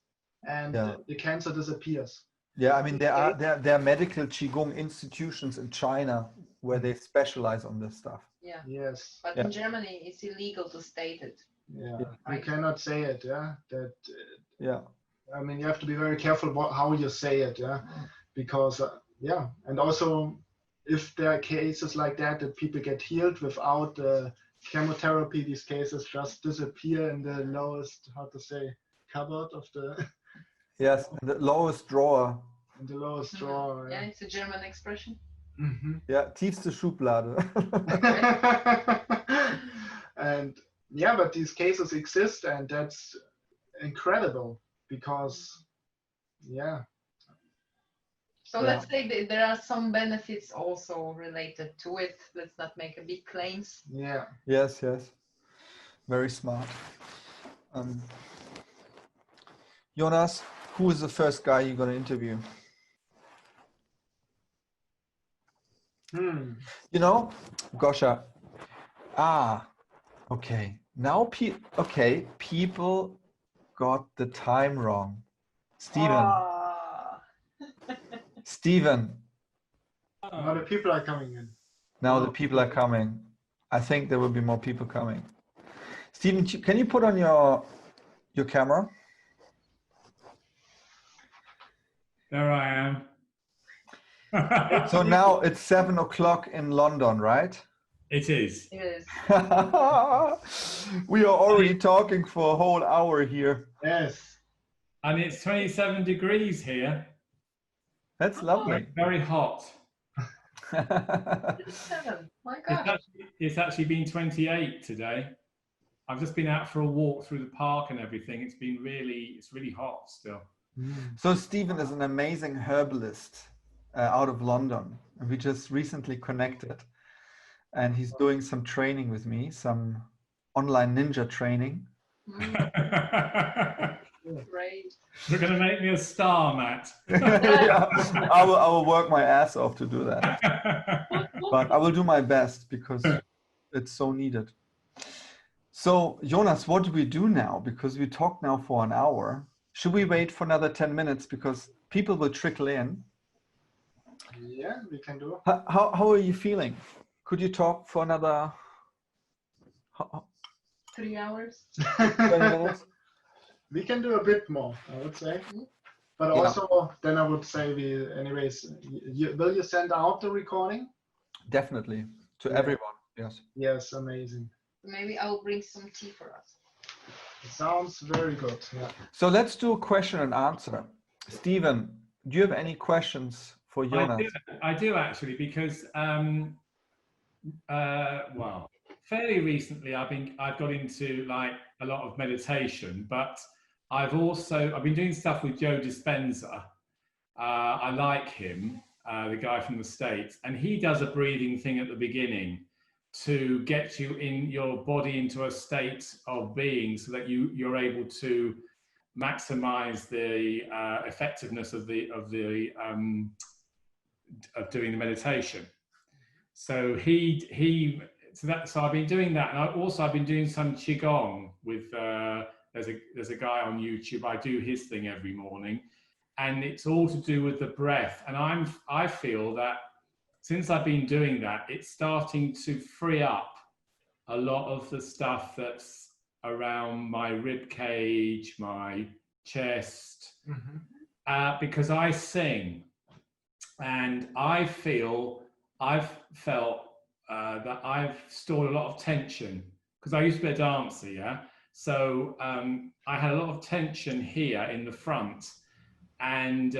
and the cancer disappears. Yeah, I mean, there are medical Qigong institutions in China where they specialize on this stuff. Yeah. Yes. But in Germany, it's illegal to state it. Yeah, right? You cannot say it. Yeah. I mean, you have to be very careful how you say it. Because and also if there are cases like that people get healed without chemotherapy, these cases just disappear in the lowest, cupboard of the. Yes, in the lowest drawer. In the lowest drawer. Yeah, it's a German expression. Yeah, tiefste Schublade. And but these cases exist, and that's incredible because So let's say there are some benefits also related to it. Let's not make a big claims. Yeah. Yes. Very smart. Jonas, who is the first guy you're going to interview? You know, Gosha. Okay. Now, people got the time wrong. Steven. Now the people are coming in. Now the people are coming. I think there will be more people coming. Steven, can you put on your camera? There I am. So now it's 7 o'clock in London, right? It is. It is. We are already talking for a whole hour here. Yes. And it's 27 degrees here. That's lovely. Very hot. 37. My God. It's actually been 28 today. I've just been out for a walk through the park and everything. It's really hot still. So Stephen is an amazing herbalist out of London, and we just recently connected, and he's doing some training with me, some online ninja training. Great. You're going to make me a star, Matt. Yeah, I will work my ass off to do that, but I will do my best because it's so needed. So Jonas, what do we do now? Because we talked now for an hour. Should we wait for another 10 minutes because people will trickle in? Yeah, we can do. How are you feeling? Could you talk for another 3 hours? 20 minutes? We can do a bit more, I would say. But also, then I would say will you send out the recording? Definitely, to everyone, yes. Yes, amazing. Maybe I will bring some tea for us. It sounds very good, yeah. So let's do a question and answer. Stephen, do you have any questions for Jonas? I do actually, because well, fairly recently I've got into like a lot of meditation, but I've been doing stuff with Joe Dispenza. I like him, the guy from the States, and he does a breathing thing at the beginning to get you in your body into a state of being so that you're able to maximize the effectiveness of doing the meditation. So so I've been doing that, and I've been doing some qigong with there's a guy on YouTube. I do his thing every morning, and it's all to do with the breath. And I feel that since I've been doing that, it's starting to free up a lot of the stuff that's around my rib cage, my chest, because I sing, and I've felt that I've stored a lot of tension because I used to be a dancer, yeah. So I had a lot of tension here in the front, and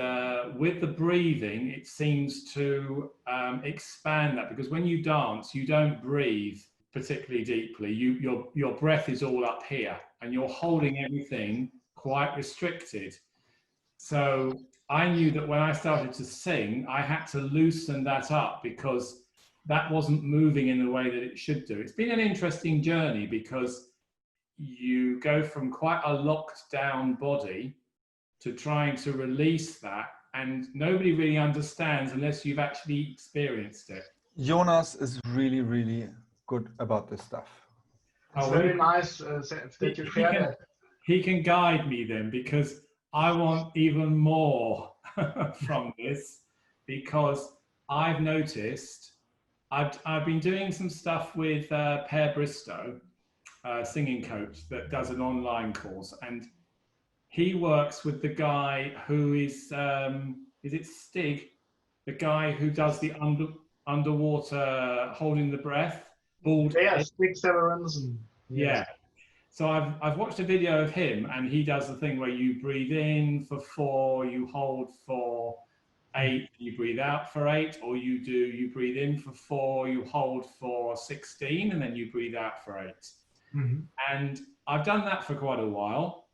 with the breathing, it seems to expand that, because when you dance, you don't breathe particularly deeply. Your breath is all up here, and you're holding everything quite restricted. So I knew that when I started to sing, I had to loosen that up because that wasn't moving in the way that it should do. It's been an interesting journey because you go from quite a locked down body to trying to release that, and nobody really understands unless you've actually experienced it. Jonas is really, really good about this stuff. It's very nice that you share that. He can guide me then, because I want even more from this, because I've noticed I've been doing some stuff with Per Bristow, singing coach that does an online course, and he works with the guy who is it Stig, the guy who does the underwater holding the breath, bald. Yeah, Stig Severance. Yeah. So I've watched a video of him, and he does the thing where you breathe in for 4, you hold for 8, you breathe out for 8, or you breathe in for 4, you hold for 16, and then you breathe out for 8. And I've done that for quite a while.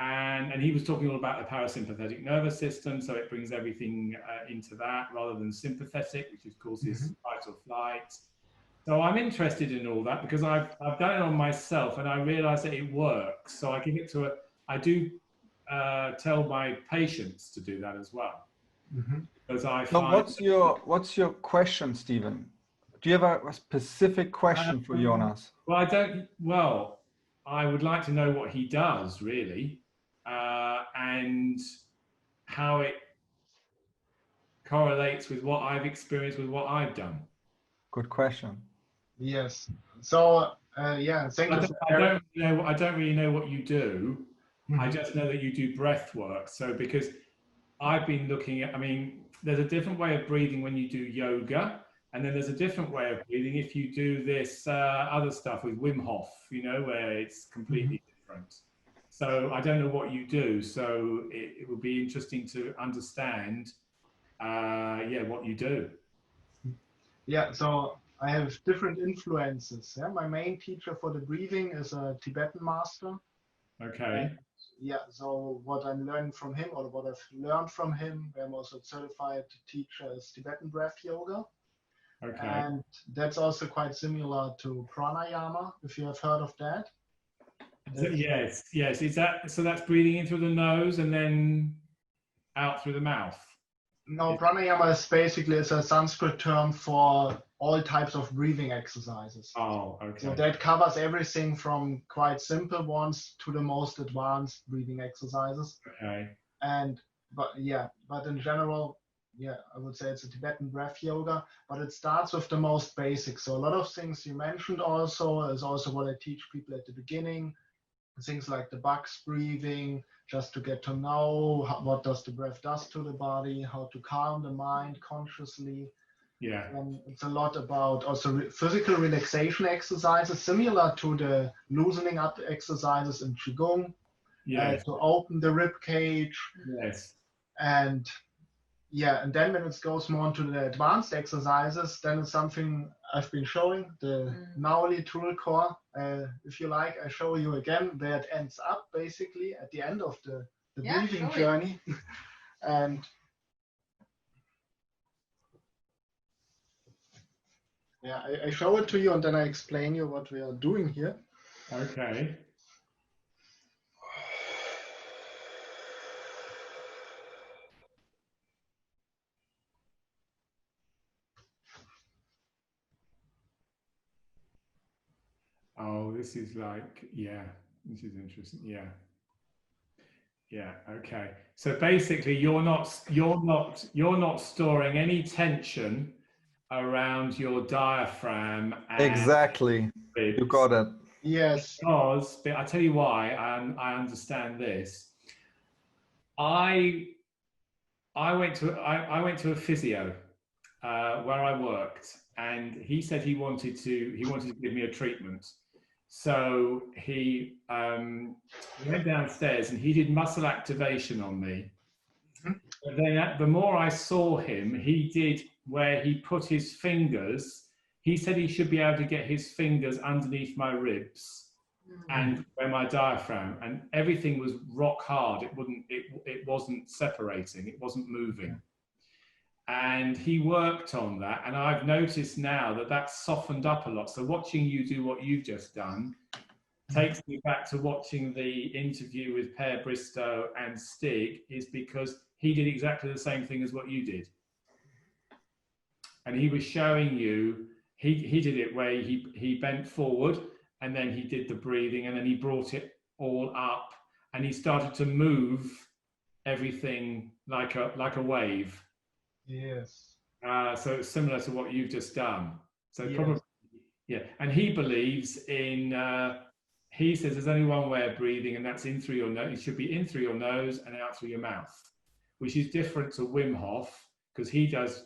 And he was talking all about the parasympathetic nervous system, so it brings everything into that rather than sympathetic, which of course is fight or flight. So I'm interested in all that because I've done it on myself, and I realize that it works. So I give it to I do tell my patients to do that as well. Because I find. So what's your question, Stephen? Do you have a specific question for Jonas? Well, I would like to know what he does really, and how it correlates with what I've experienced with what I've done. Good question. Yes. So thank you. I don't really know what you do. I just know that you do breath work. So because I've been looking at, I mean, there's a different way of breathing when you do yoga, and then there's a different way of breathing if you do this other stuff with Wim Hof, you know, where it's completely different. So I don't know what you do. So it would be interesting to understand, yeah, what you do. Yeah, so I have different influences. Yeah? My main teacher for the breathing is a Tibetan master. Okay. Yeah, so what I'm learning from him, or what I've learned from him, I'm also certified teacher, is Tibetan Breathing Yoga. Okay. And that's also quite similar to pranayama, if you have heard of that. Yes, yes. Is that, so that's breathing in through the nose and then out through the mouth? No, pranayama is basically, it's a Sanskrit term for all types of breathing exercises. Oh, okay. So that covers everything from quite simple ones to the most advanced breathing exercises. Okay. But in general, yeah, I would say it's a Tibetan breath yoga, but it starts with the most basic. So a lot of things you mentioned also is also what I teach people at the beginning. Things like the box breathing, just to get to know what does the breath does to the body, how to calm the mind consciously. Yeah. It's a lot about also physical relaxation exercises, similar to the loosening up exercises in Qigong, Yes. to open the rib cage. Yes. And then when it goes more into the advanced exercises, then it's something I've been showing, the Nauli tool core. If you like, I show you again where it ends up basically at the end of the breathing journey. And yeah, I show it to you and then I explain you what we are doing here. Okay. Oh, this is like, yeah, this is interesting. Yeah. Yeah. Okay. So basically, you're not storing any tension around your diaphragm. And Exactly. ribs. You got it. Yes. Because I tell you why. I understand this. I went to a physio where I worked, and he said he wanted to give me a treatment. So he went downstairs and he did muscle activation on me. But then the more I saw him, he did where he put his fingers. He said he should be able to get his fingers underneath my ribs and where my diaphragm, and everything was rock hard. It wasn't separating. It wasn't moving. And he worked on that, and I've noticed now that that's softened up a lot. So watching you do what you've just done takes me back to watching the interview with Per Bristow and Stig, is because he did exactly the same thing as what you did. And he was showing you, he did it where he bent forward and then he did the breathing and then he brought it all up and he started to move everything like a wave. Yes. So it's similar to what you've just done. So yes. Probably, yeah. And he believes in, he says there's only one way of breathing, and that's in through your nose. It should be in through your nose and out through your mouth, which is different to Wim Hof, because he does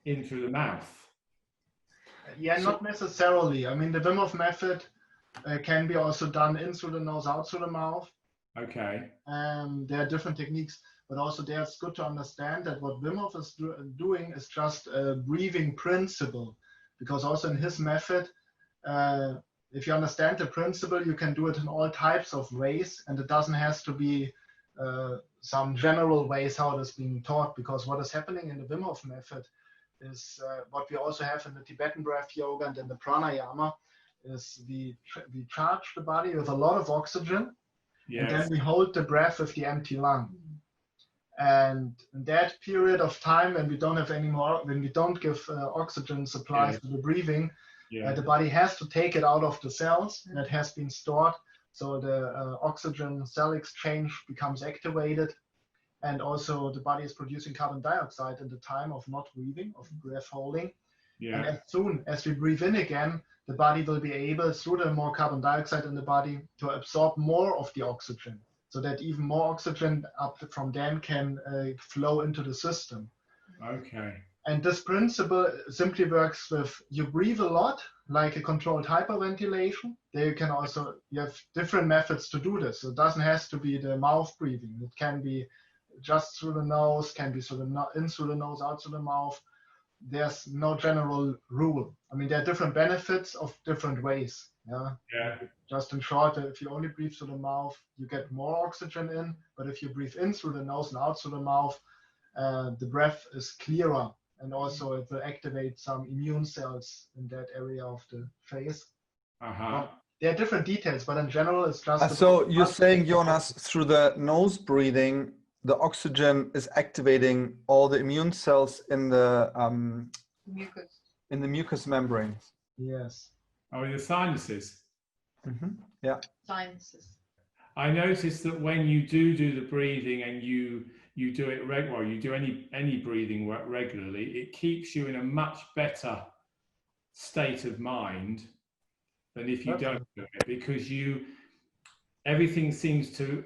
in through the mouth. Yeah, not necessarily. I mean, the Wim Hof method can be also done in through the nose, out through the mouth. Okay. There are different techniques, but also there it's good to understand that what Wim Hof is doing is just a breathing principle, because also in his method, if you understand the principle, you can do it in all types of ways, and it doesn't have to be some general ways how it is being taught, because what is happening in the Wim Hof method is what we also have in the Tibetan breath yoga and in the pranayama, is we charge the body with a lot of oxygen, and then we hold the breath with the empty lung. And in that period of time, when we don't have any more, when we don't give oxygen supplies to the breathing, the body has to take it out of the cells that has been stored. So the oxygen cell exchange becomes activated. And also the body is producing carbon dioxide in the time of not breathing, of breath holding. And as soon as we breathe in again, the body will be able, through the more carbon dioxide in the body, to absorb more of the oxygen. so that even more oxygen up from them can flow into the system. Okay. And this principle simply works with, you breathe a lot, like a controlled hyperventilation. There you can also, you have different methods to do this. So it doesn't have to be the mouth breathing. It can be just through the nose, can be in through the nose, out through the mouth. There's no general rule. I mean, there are different benefits of different ways. Yeah. Just in short, if you only breathe through the mouth, you get more oxygen in. But if you breathe in through the nose and out through the mouth, the breath is clearer. And also it will activate some immune cells in that area of the face. Well, there are different details, but in general, it's just... So you're saying, Jonas, through the nose breathing, the oxygen is activating all the immune cells in the mucous membranes. Yes. Oh, the sinuses. Mm-hmm. Yeah. Sinuses. I noticed that when you do the breathing and you do it regularly, you do any breathing work regularly, it keeps you in a much better state of mind than if you don't do it, because everything seems to,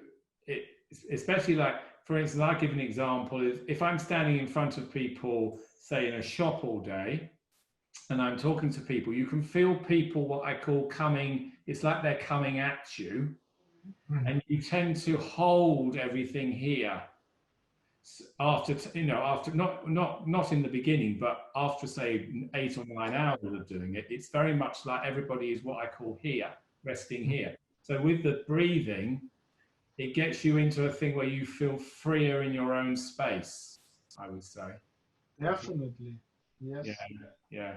especially like, for instance, I'll give an example. If I'm standing in front of people, say in a shop all day, and I'm talking to people, you can feel people, what I call coming, it's like they're coming at you, and you tend to hold everything here. After not in the beginning, but after say 8 or 9 hours of doing it, it's very much like everybody is what I call here, resting here. So with the breathing, it gets you into a thing where you feel freer in your own space, I would say. Definitely. Yes. Yeah.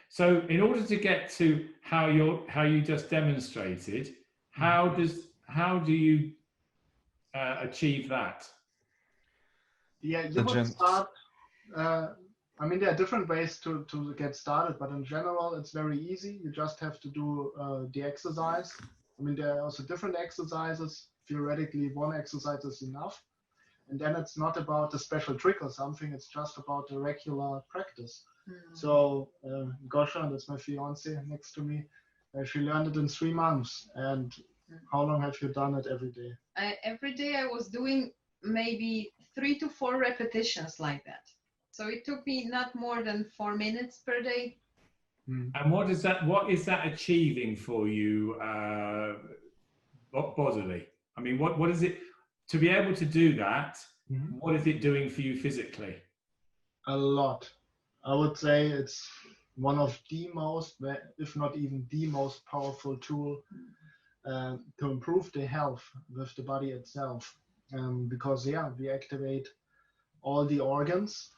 So in order to get to how you just demonstrated, how do you achieve that? Yeah, you would start. I mean, there are different ways to get started, but in general, it's very easy. You just have to do the exercise. I mean, there are also different exercises. Theoretically, one exercise is enough. And then it's not about a special trick or something. It's just about a regular practice. So Gosha, that's my fiance next to me, she learned it in 3 months. And how long have you done it every day? Every day I was doing maybe 3 to 4 repetitions like that. So it took me not more than 4 minutes per day. And what is that achieving for you bodily? I mean, what is it, to be able to do that, what is it doing for you physically? A lot. I would say it's one of the most, if not even the most powerful tool to improve the health with the body itself. Because we activate all the organs,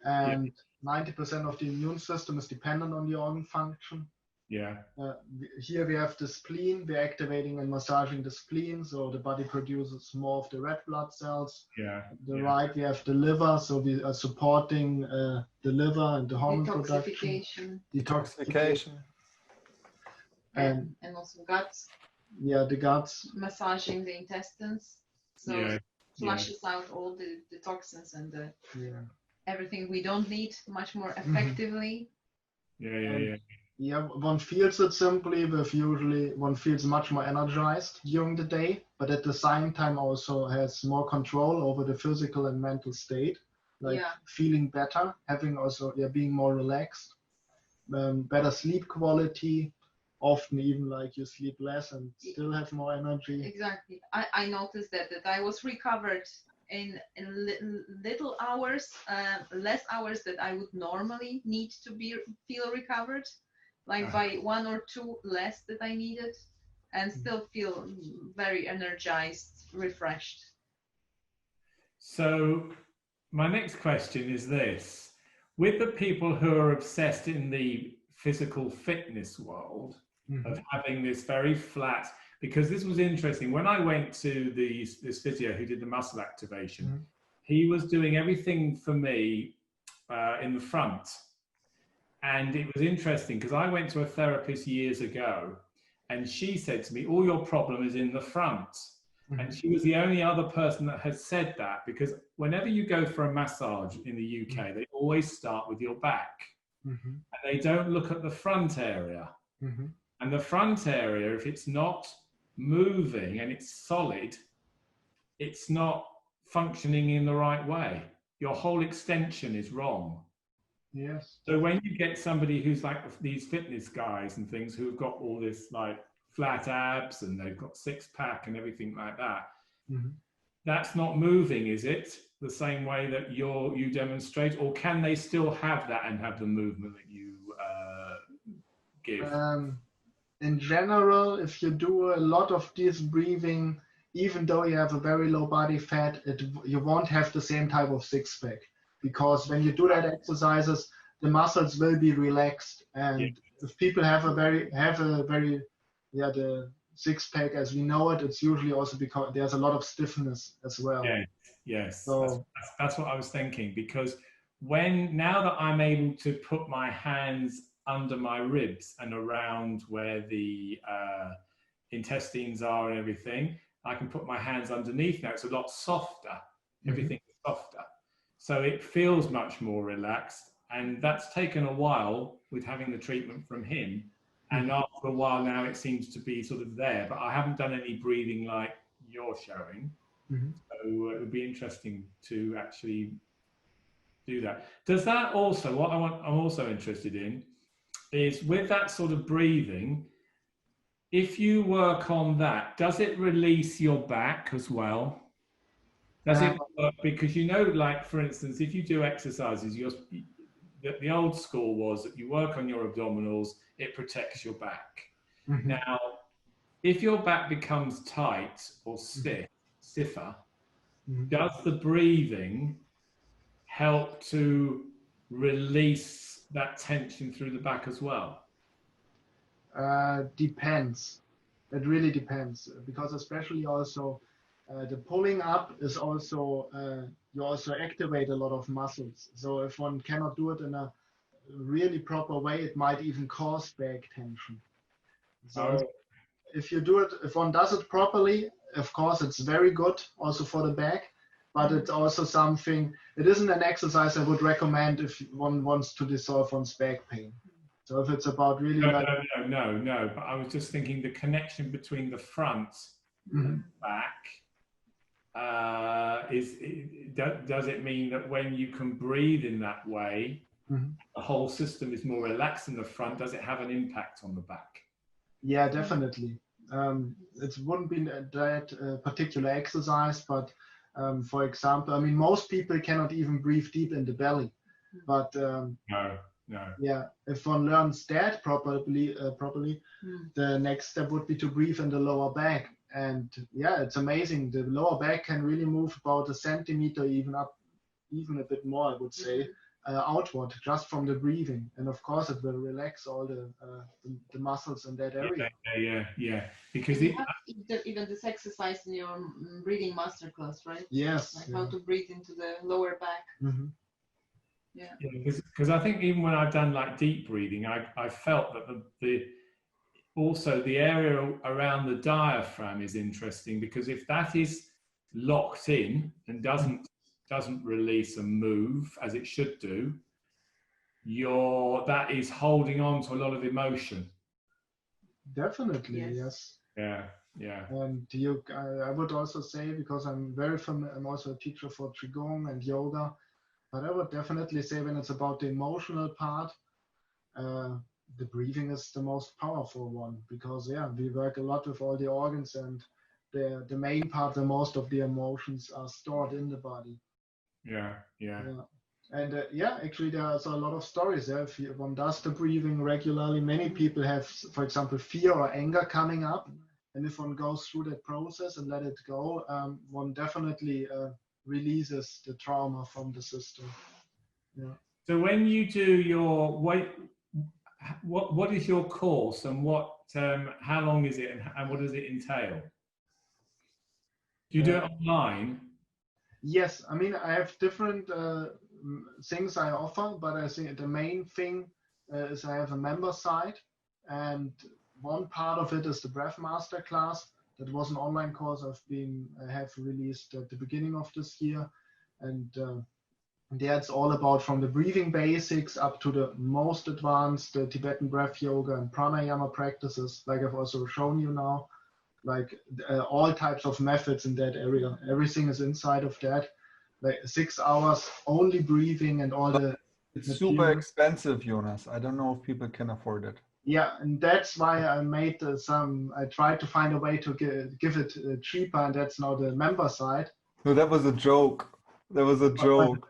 and 90% of the immune system is dependent on the organ function. Here we have the spleen. We're activating and massaging the spleen, so the body produces more of the red blood cells. Right, we have the liver, so we are supporting the liver and the hormone production. Detoxification. And also guts. Yeah, the guts. Massaging the intestines, so it flushes out all the toxins and everything we don't need much more effectively. One feels it simply with one feels much more energized during the day, but at the same time also has more control over the physical and mental state, like feeling better, having also being more relaxed, better sleep quality, often even like you sleep less and still have more energy. Exactly. I noticed that I was recovered in little hours, less hours that I would normally need to feel recovered, like by 1 or 2 less that I needed, and still feel very energized, refreshed. So my next question is this: with the people who are obsessed in the physical fitness world of having this very flat, because this was interesting, when I went to this physio who did the muscle activation, he was doing everything for me in the front. And it was interesting because I went to a therapist years ago and she said to me, all your problem is in the front. And she was the only other person that had said that, because whenever you go for a massage in the UK, they always start with your back and they don't look at the front area. And the front area, if it's not moving and it's solid, it's not functioning in the right way. Your whole extension is wrong. Yes. So when you get somebody who's like these fitness guys and things who've got all this like flat abs and they've got six-pack and everything like that, that's not moving, is it? The same way that you demonstrate, or can they still have that and have the movement that you give? In general, if you do a lot of this breathing, even though you have a very low body fat, you won't have the same type of six-pack, because when you do that exercises, the muscles will be relaxed, and if people have a very the six-pack as we know it, it's usually also because there's a lot of stiffness as well. Yes. So that's what I was thinking, because now that I'm able to put my hands under my ribs and around where the intestines are and everything, I can put my hands underneath now. It's a lot softer. Everything is softer. So it feels much more relaxed. And that's taken a while with having the treatment from him. And after a while now, it seems to be sort of there. But I haven't done any breathing like you're showing. So it would be interesting to actually do that. Does that also, I'm also interested in is with that sort of breathing, if you work on that, does it release your back as well? Does it work? Because like for instance, if you do exercises, the old school was that you work on your abdominals, it protects your back. Now, if your back becomes tight or stiffer, does the breathing help to release that tension through the back as well? Depends. It really depends, because especially also the pulling up is also you also activate a lot of muscles. So if one cannot do it in a really proper way, it might even cause back tension. So if one does it properly, of course it's very good also for the back, but it's also something, it isn't an exercise I would recommend if one wants to dissolve one's back pain. So if it's about really no, but I was just thinking the connection between the front and back, does it mean that when you can breathe in that way, the whole system is more relaxed in the front? Does it have an impact on the back? Yeah, definitely. It wouldn't be that particular exercise, but for example, I mean, most people cannot even breathe deep in the belly, but No. Yeah, if one learns that properly, the next step would be to breathe in the lower back. And yeah, it's amazing. The lower back can really move about a centimeter, even a bit more, I would say, outward just from the breathing. And of course, it will relax all the muscles in that area. Yeah. Because you have even this exercise in your breathing masterclass, right? Yes. Like how to breathe into the lower back. Yeah, because I think even when I've done like deep breathing, I felt that also the area around the diaphragm is interesting, because if that is locked in and doesn't release and move as it should do, that is holding on to a lot of emotion. Definitely, yes. Yeah. And I would also say, because I'm very familiar, I'm also a teacher for Qigong and yoga. But I would definitely say when it's about the emotional part, the breathing is the most powerful one, because we work a lot with all the organs, and the main part, the most of the emotions are stored in the body. Yeah. And actually there's a lot of stories there. If one does the breathing regularly, many people have, for example, fear or anger coming up, and if one goes through that process and let it go, one definitely releases the trauma from the system. Yeah. So when you do your what is your course, and how long is it, and what does it entail? Do you do it online? Yes, I mean, I have different things I offer, but I think the main thing is I have a member site, and one part of it is the Breath Master class. That was an online course I have released at the beginning of this year, and there it's all about from the breathing basics up to the most advanced Tibetan breath yoga and pranayama practices, like I've also shown you now. like all types of methods in that area. Everything is inside of that. Like 6 hours only breathing and all the It's material. super expensive, Jonas. I don't know if people can afford it. Yeah, and that's why I made I tried to find a way to give it cheaper, and that's now the member side. No, that was a joke. That was a joke.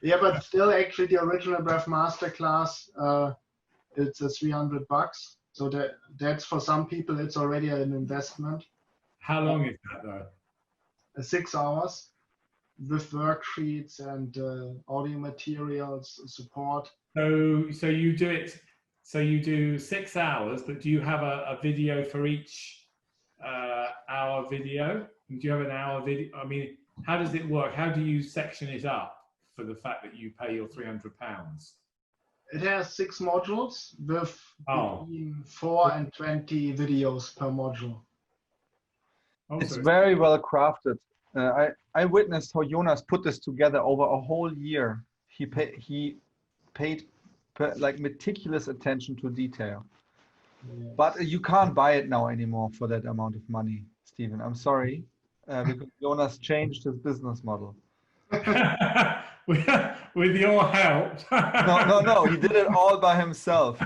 Yeah, but still, actually, the original Breath Masterclass, it's $300. So that's for some people, it's already an investment. How long is that though? 6 hours with worksheets and audio materials, support. So you do it. So you do 6 hours, but do you have a video for each hour video? Do you have an hour video? I mean, how does it work? How do you section it up for the fact that you pay your £300? It has 6 modules with between 4 and 20 videos per module. It's very well crafted. I witnessed how Jonas put this together over a whole year. He paid like meticulous attention to detail. Yes. But you can't buy it now anymore for that amount of money, Stephen. I'm sorry, because Jonas changed his business model. With your help. No. He did it all by himself.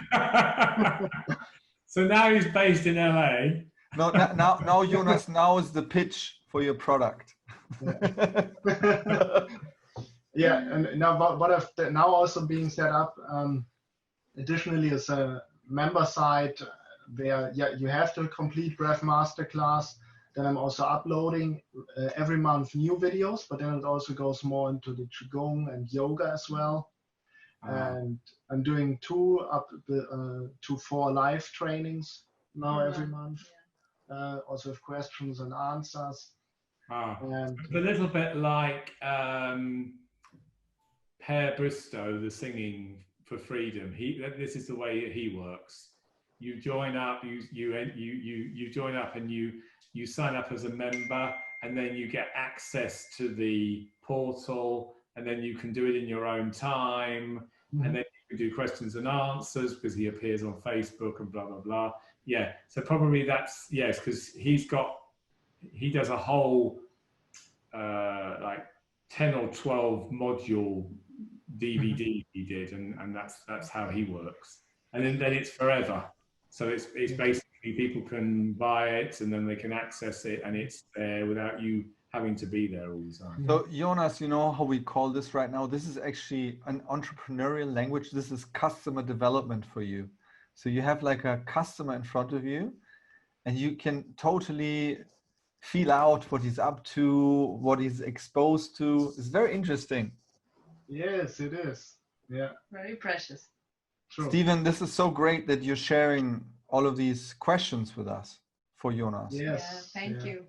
So now he's based in LA. No, now Jonas, now is the pitch for your product. Yeah, and now what I've now also being set up additionally is a member site where you have to complete Breath Masterclass. Then I'm also uploading every month new videos, but then it also goes more into the Qigong and yoga as well. And I'm doing 2 to 4 live trainings now every month. Also with questions and answers. And a little bit like Per Bristow, the Singing for Freedom. This is the way he works. You join up. You join up, and you sign up as a member, and then you get access to the portal, and then you can do it in your own time, and then you can do questions and answers because he appears on Facebook and blah blah blah. Yeah, so probably that's yes, because he does a whole like 10 or 12 module DVD he did, and that's how he works. And then it's forever. So it's basically people can buy it and then they can access it, and it's there without you having to be there all the time. So Jonas, you know how we call this right now? This is actually an entrepreneurial language. This is customer development for you. So you have like a customer in front of you, and you can totally feel out what he's up to, what he's exposed to. It's very interesting. Yes, it is. Yeah. Very precious. True. Stephen, this is so great that you're sharing all of these questions with us for Jonas. Yes. Yeah, thank you.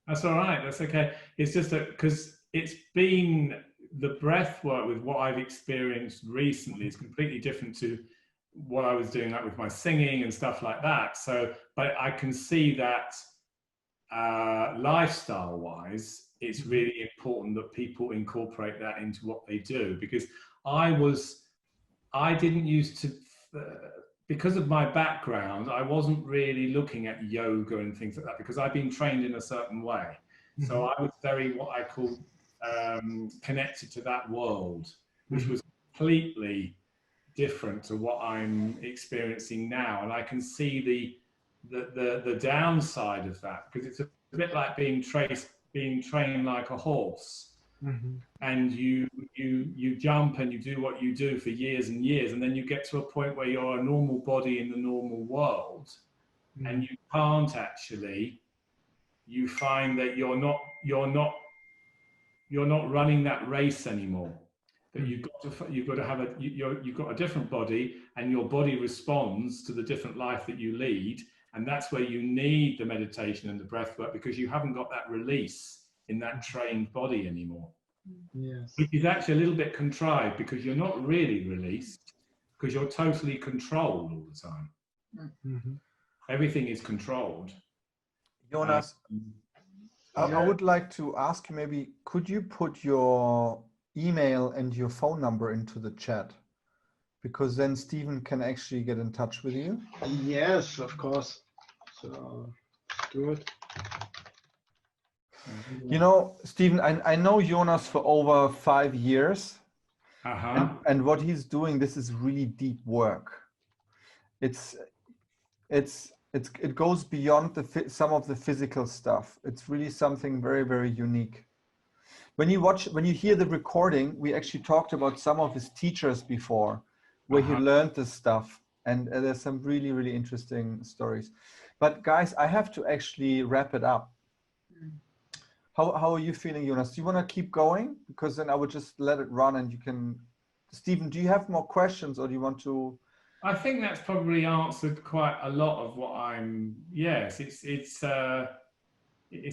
That's all right. That's okay. It's just that because it's been the breath work with what I've experienced recently is completely different to what I was doing, like with my singing and stuff like that. So, but I can see that lifestyle wise, it's really important that people incorporate that into what they do, because I didn't used to, because of my background, I wasn't really looking at yoga and things like that because I've been trained in a certain way. So I was very, what I call, connected to that world, which was completely different to what I'm experiencing now. And I can see the downside of that, because it's a bit like being trained like a horse. And you jump and you do what you do for years and years, and then you get to a point where you're a normal body in the normal world, and you can't actually. You find that you're not running that race anymore. That you've got to have you've got a different body, and your body responds to the different life that you lead, and that's where you need the meditation and the breath work, because you haven't got that release in that trained body anymore. Yes. Which is actually a little bit contrived, because you're not really released, because you're totally controlled all the time. Everything is controlled. Jonas, I would like to ask you, maybe could you put your email and your phone number into the chat, because then Stephen can actually get in touch with you. Yes, of course. So do it. You know, Stephen, I know Jonas for over 5 years, and what he's doing, this is really deep work. It goes beyond some of the physical stuff. It's really something very, very unique. When you hear the recording, we actually talked about some of his teachers before, where he learned this stuff, and there's some really, really interesting stories. But guys, I have to actually wrap it up. How are you feeling, Jonas? Do you want to keep going? Because then I would just let it run, and you can. Stephen, do you have more questions, or do you want to? I think that's probably answered quite a lot of what I'm. Yes, it's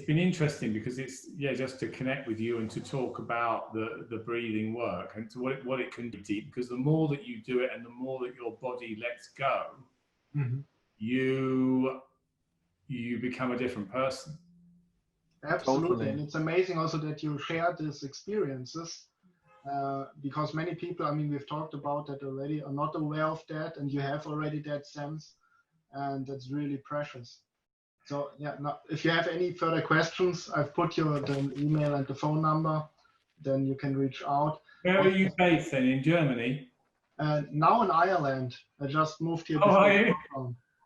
been interesting because it's just to connect with you and to talk about the breathing work and to what it can do deep. Because the more that you do it and the more that your body lets go, you become a different person. Absolutely, Totally. and it's amazing also that you share these experiences because many people, I mean, we've talked about that already, are not aware of that, and you have already that sense, and that's really precious. So yeah, now, if you have any further questions, I've put your the email and the phone number, then you can reach out. Where are you based then? In Germany? Now in Ireland. I just moved here. Oh, are you?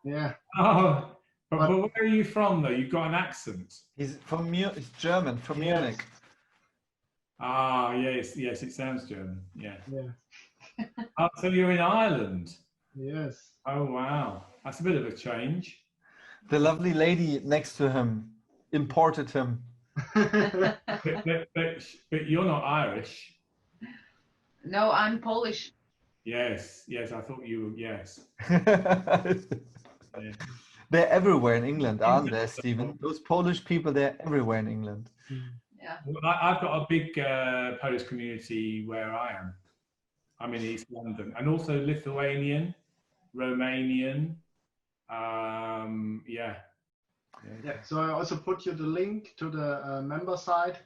Yeah. Oh. But where are you from, though? You've got an accent. He's from He's German, from Munich. Ah, yes, it sounds German. Yeah. Yeah. Oh, so you're in Ireland? Yes. Oh, wow. That's a bit of a change. The lovely lady next to him imported him. but you're not Irish. No, I'm Polish. Yes, I thought you were, yes. Yeah. They're everywhere in England, aren't they, Stephen? Those Polish people, they're everywhere in England. Yeah. Well, I've got a big Polish community where I am. I'm in East London. And also Lithuanian, Romanian. Yeah. So I also put you the link to the member site.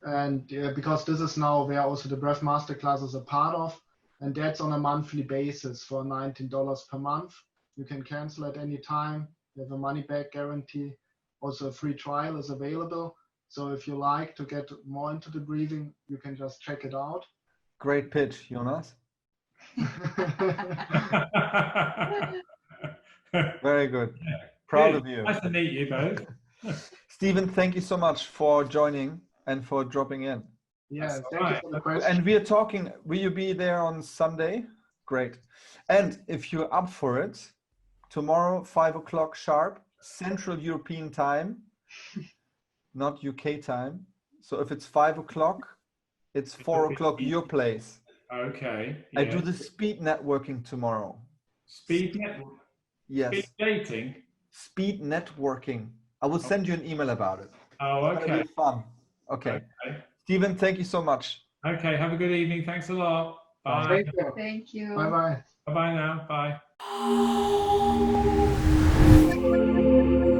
And because this is now where also the Breath Masterclass is a part of. And that's on a monthly basis for $19 per month. You can cancel at any time. You have a money back guarantee. Also a free trial is available. So if you like to get more into the breathing, you can just check it out. Great pitch, Jonas. Very good. Proud of you. Nice to meet you both. Stephen, thank you so much for joining and for dropping in. Yeah, thank you for the question. And we are talking, will you be there on Sunday? Great. And if you're up for it, tomorrow, 5 o'clock sharp, Central European time, not UK time. So if it's 5 o'clock, it's 4 o'clock your place. Okay. Yeah. I do the speed networking tomorrow. Speed networking? Yes. Speed dating? Speed networking. I will send you an email about it. Oh, okay. It's gonna be fun. Okay. Stephen, thank you so much. Okay, have a good evening. Thanks a lot. Bye. Thank you. Thank you. Bye-bye. Bye-bye now. Bye.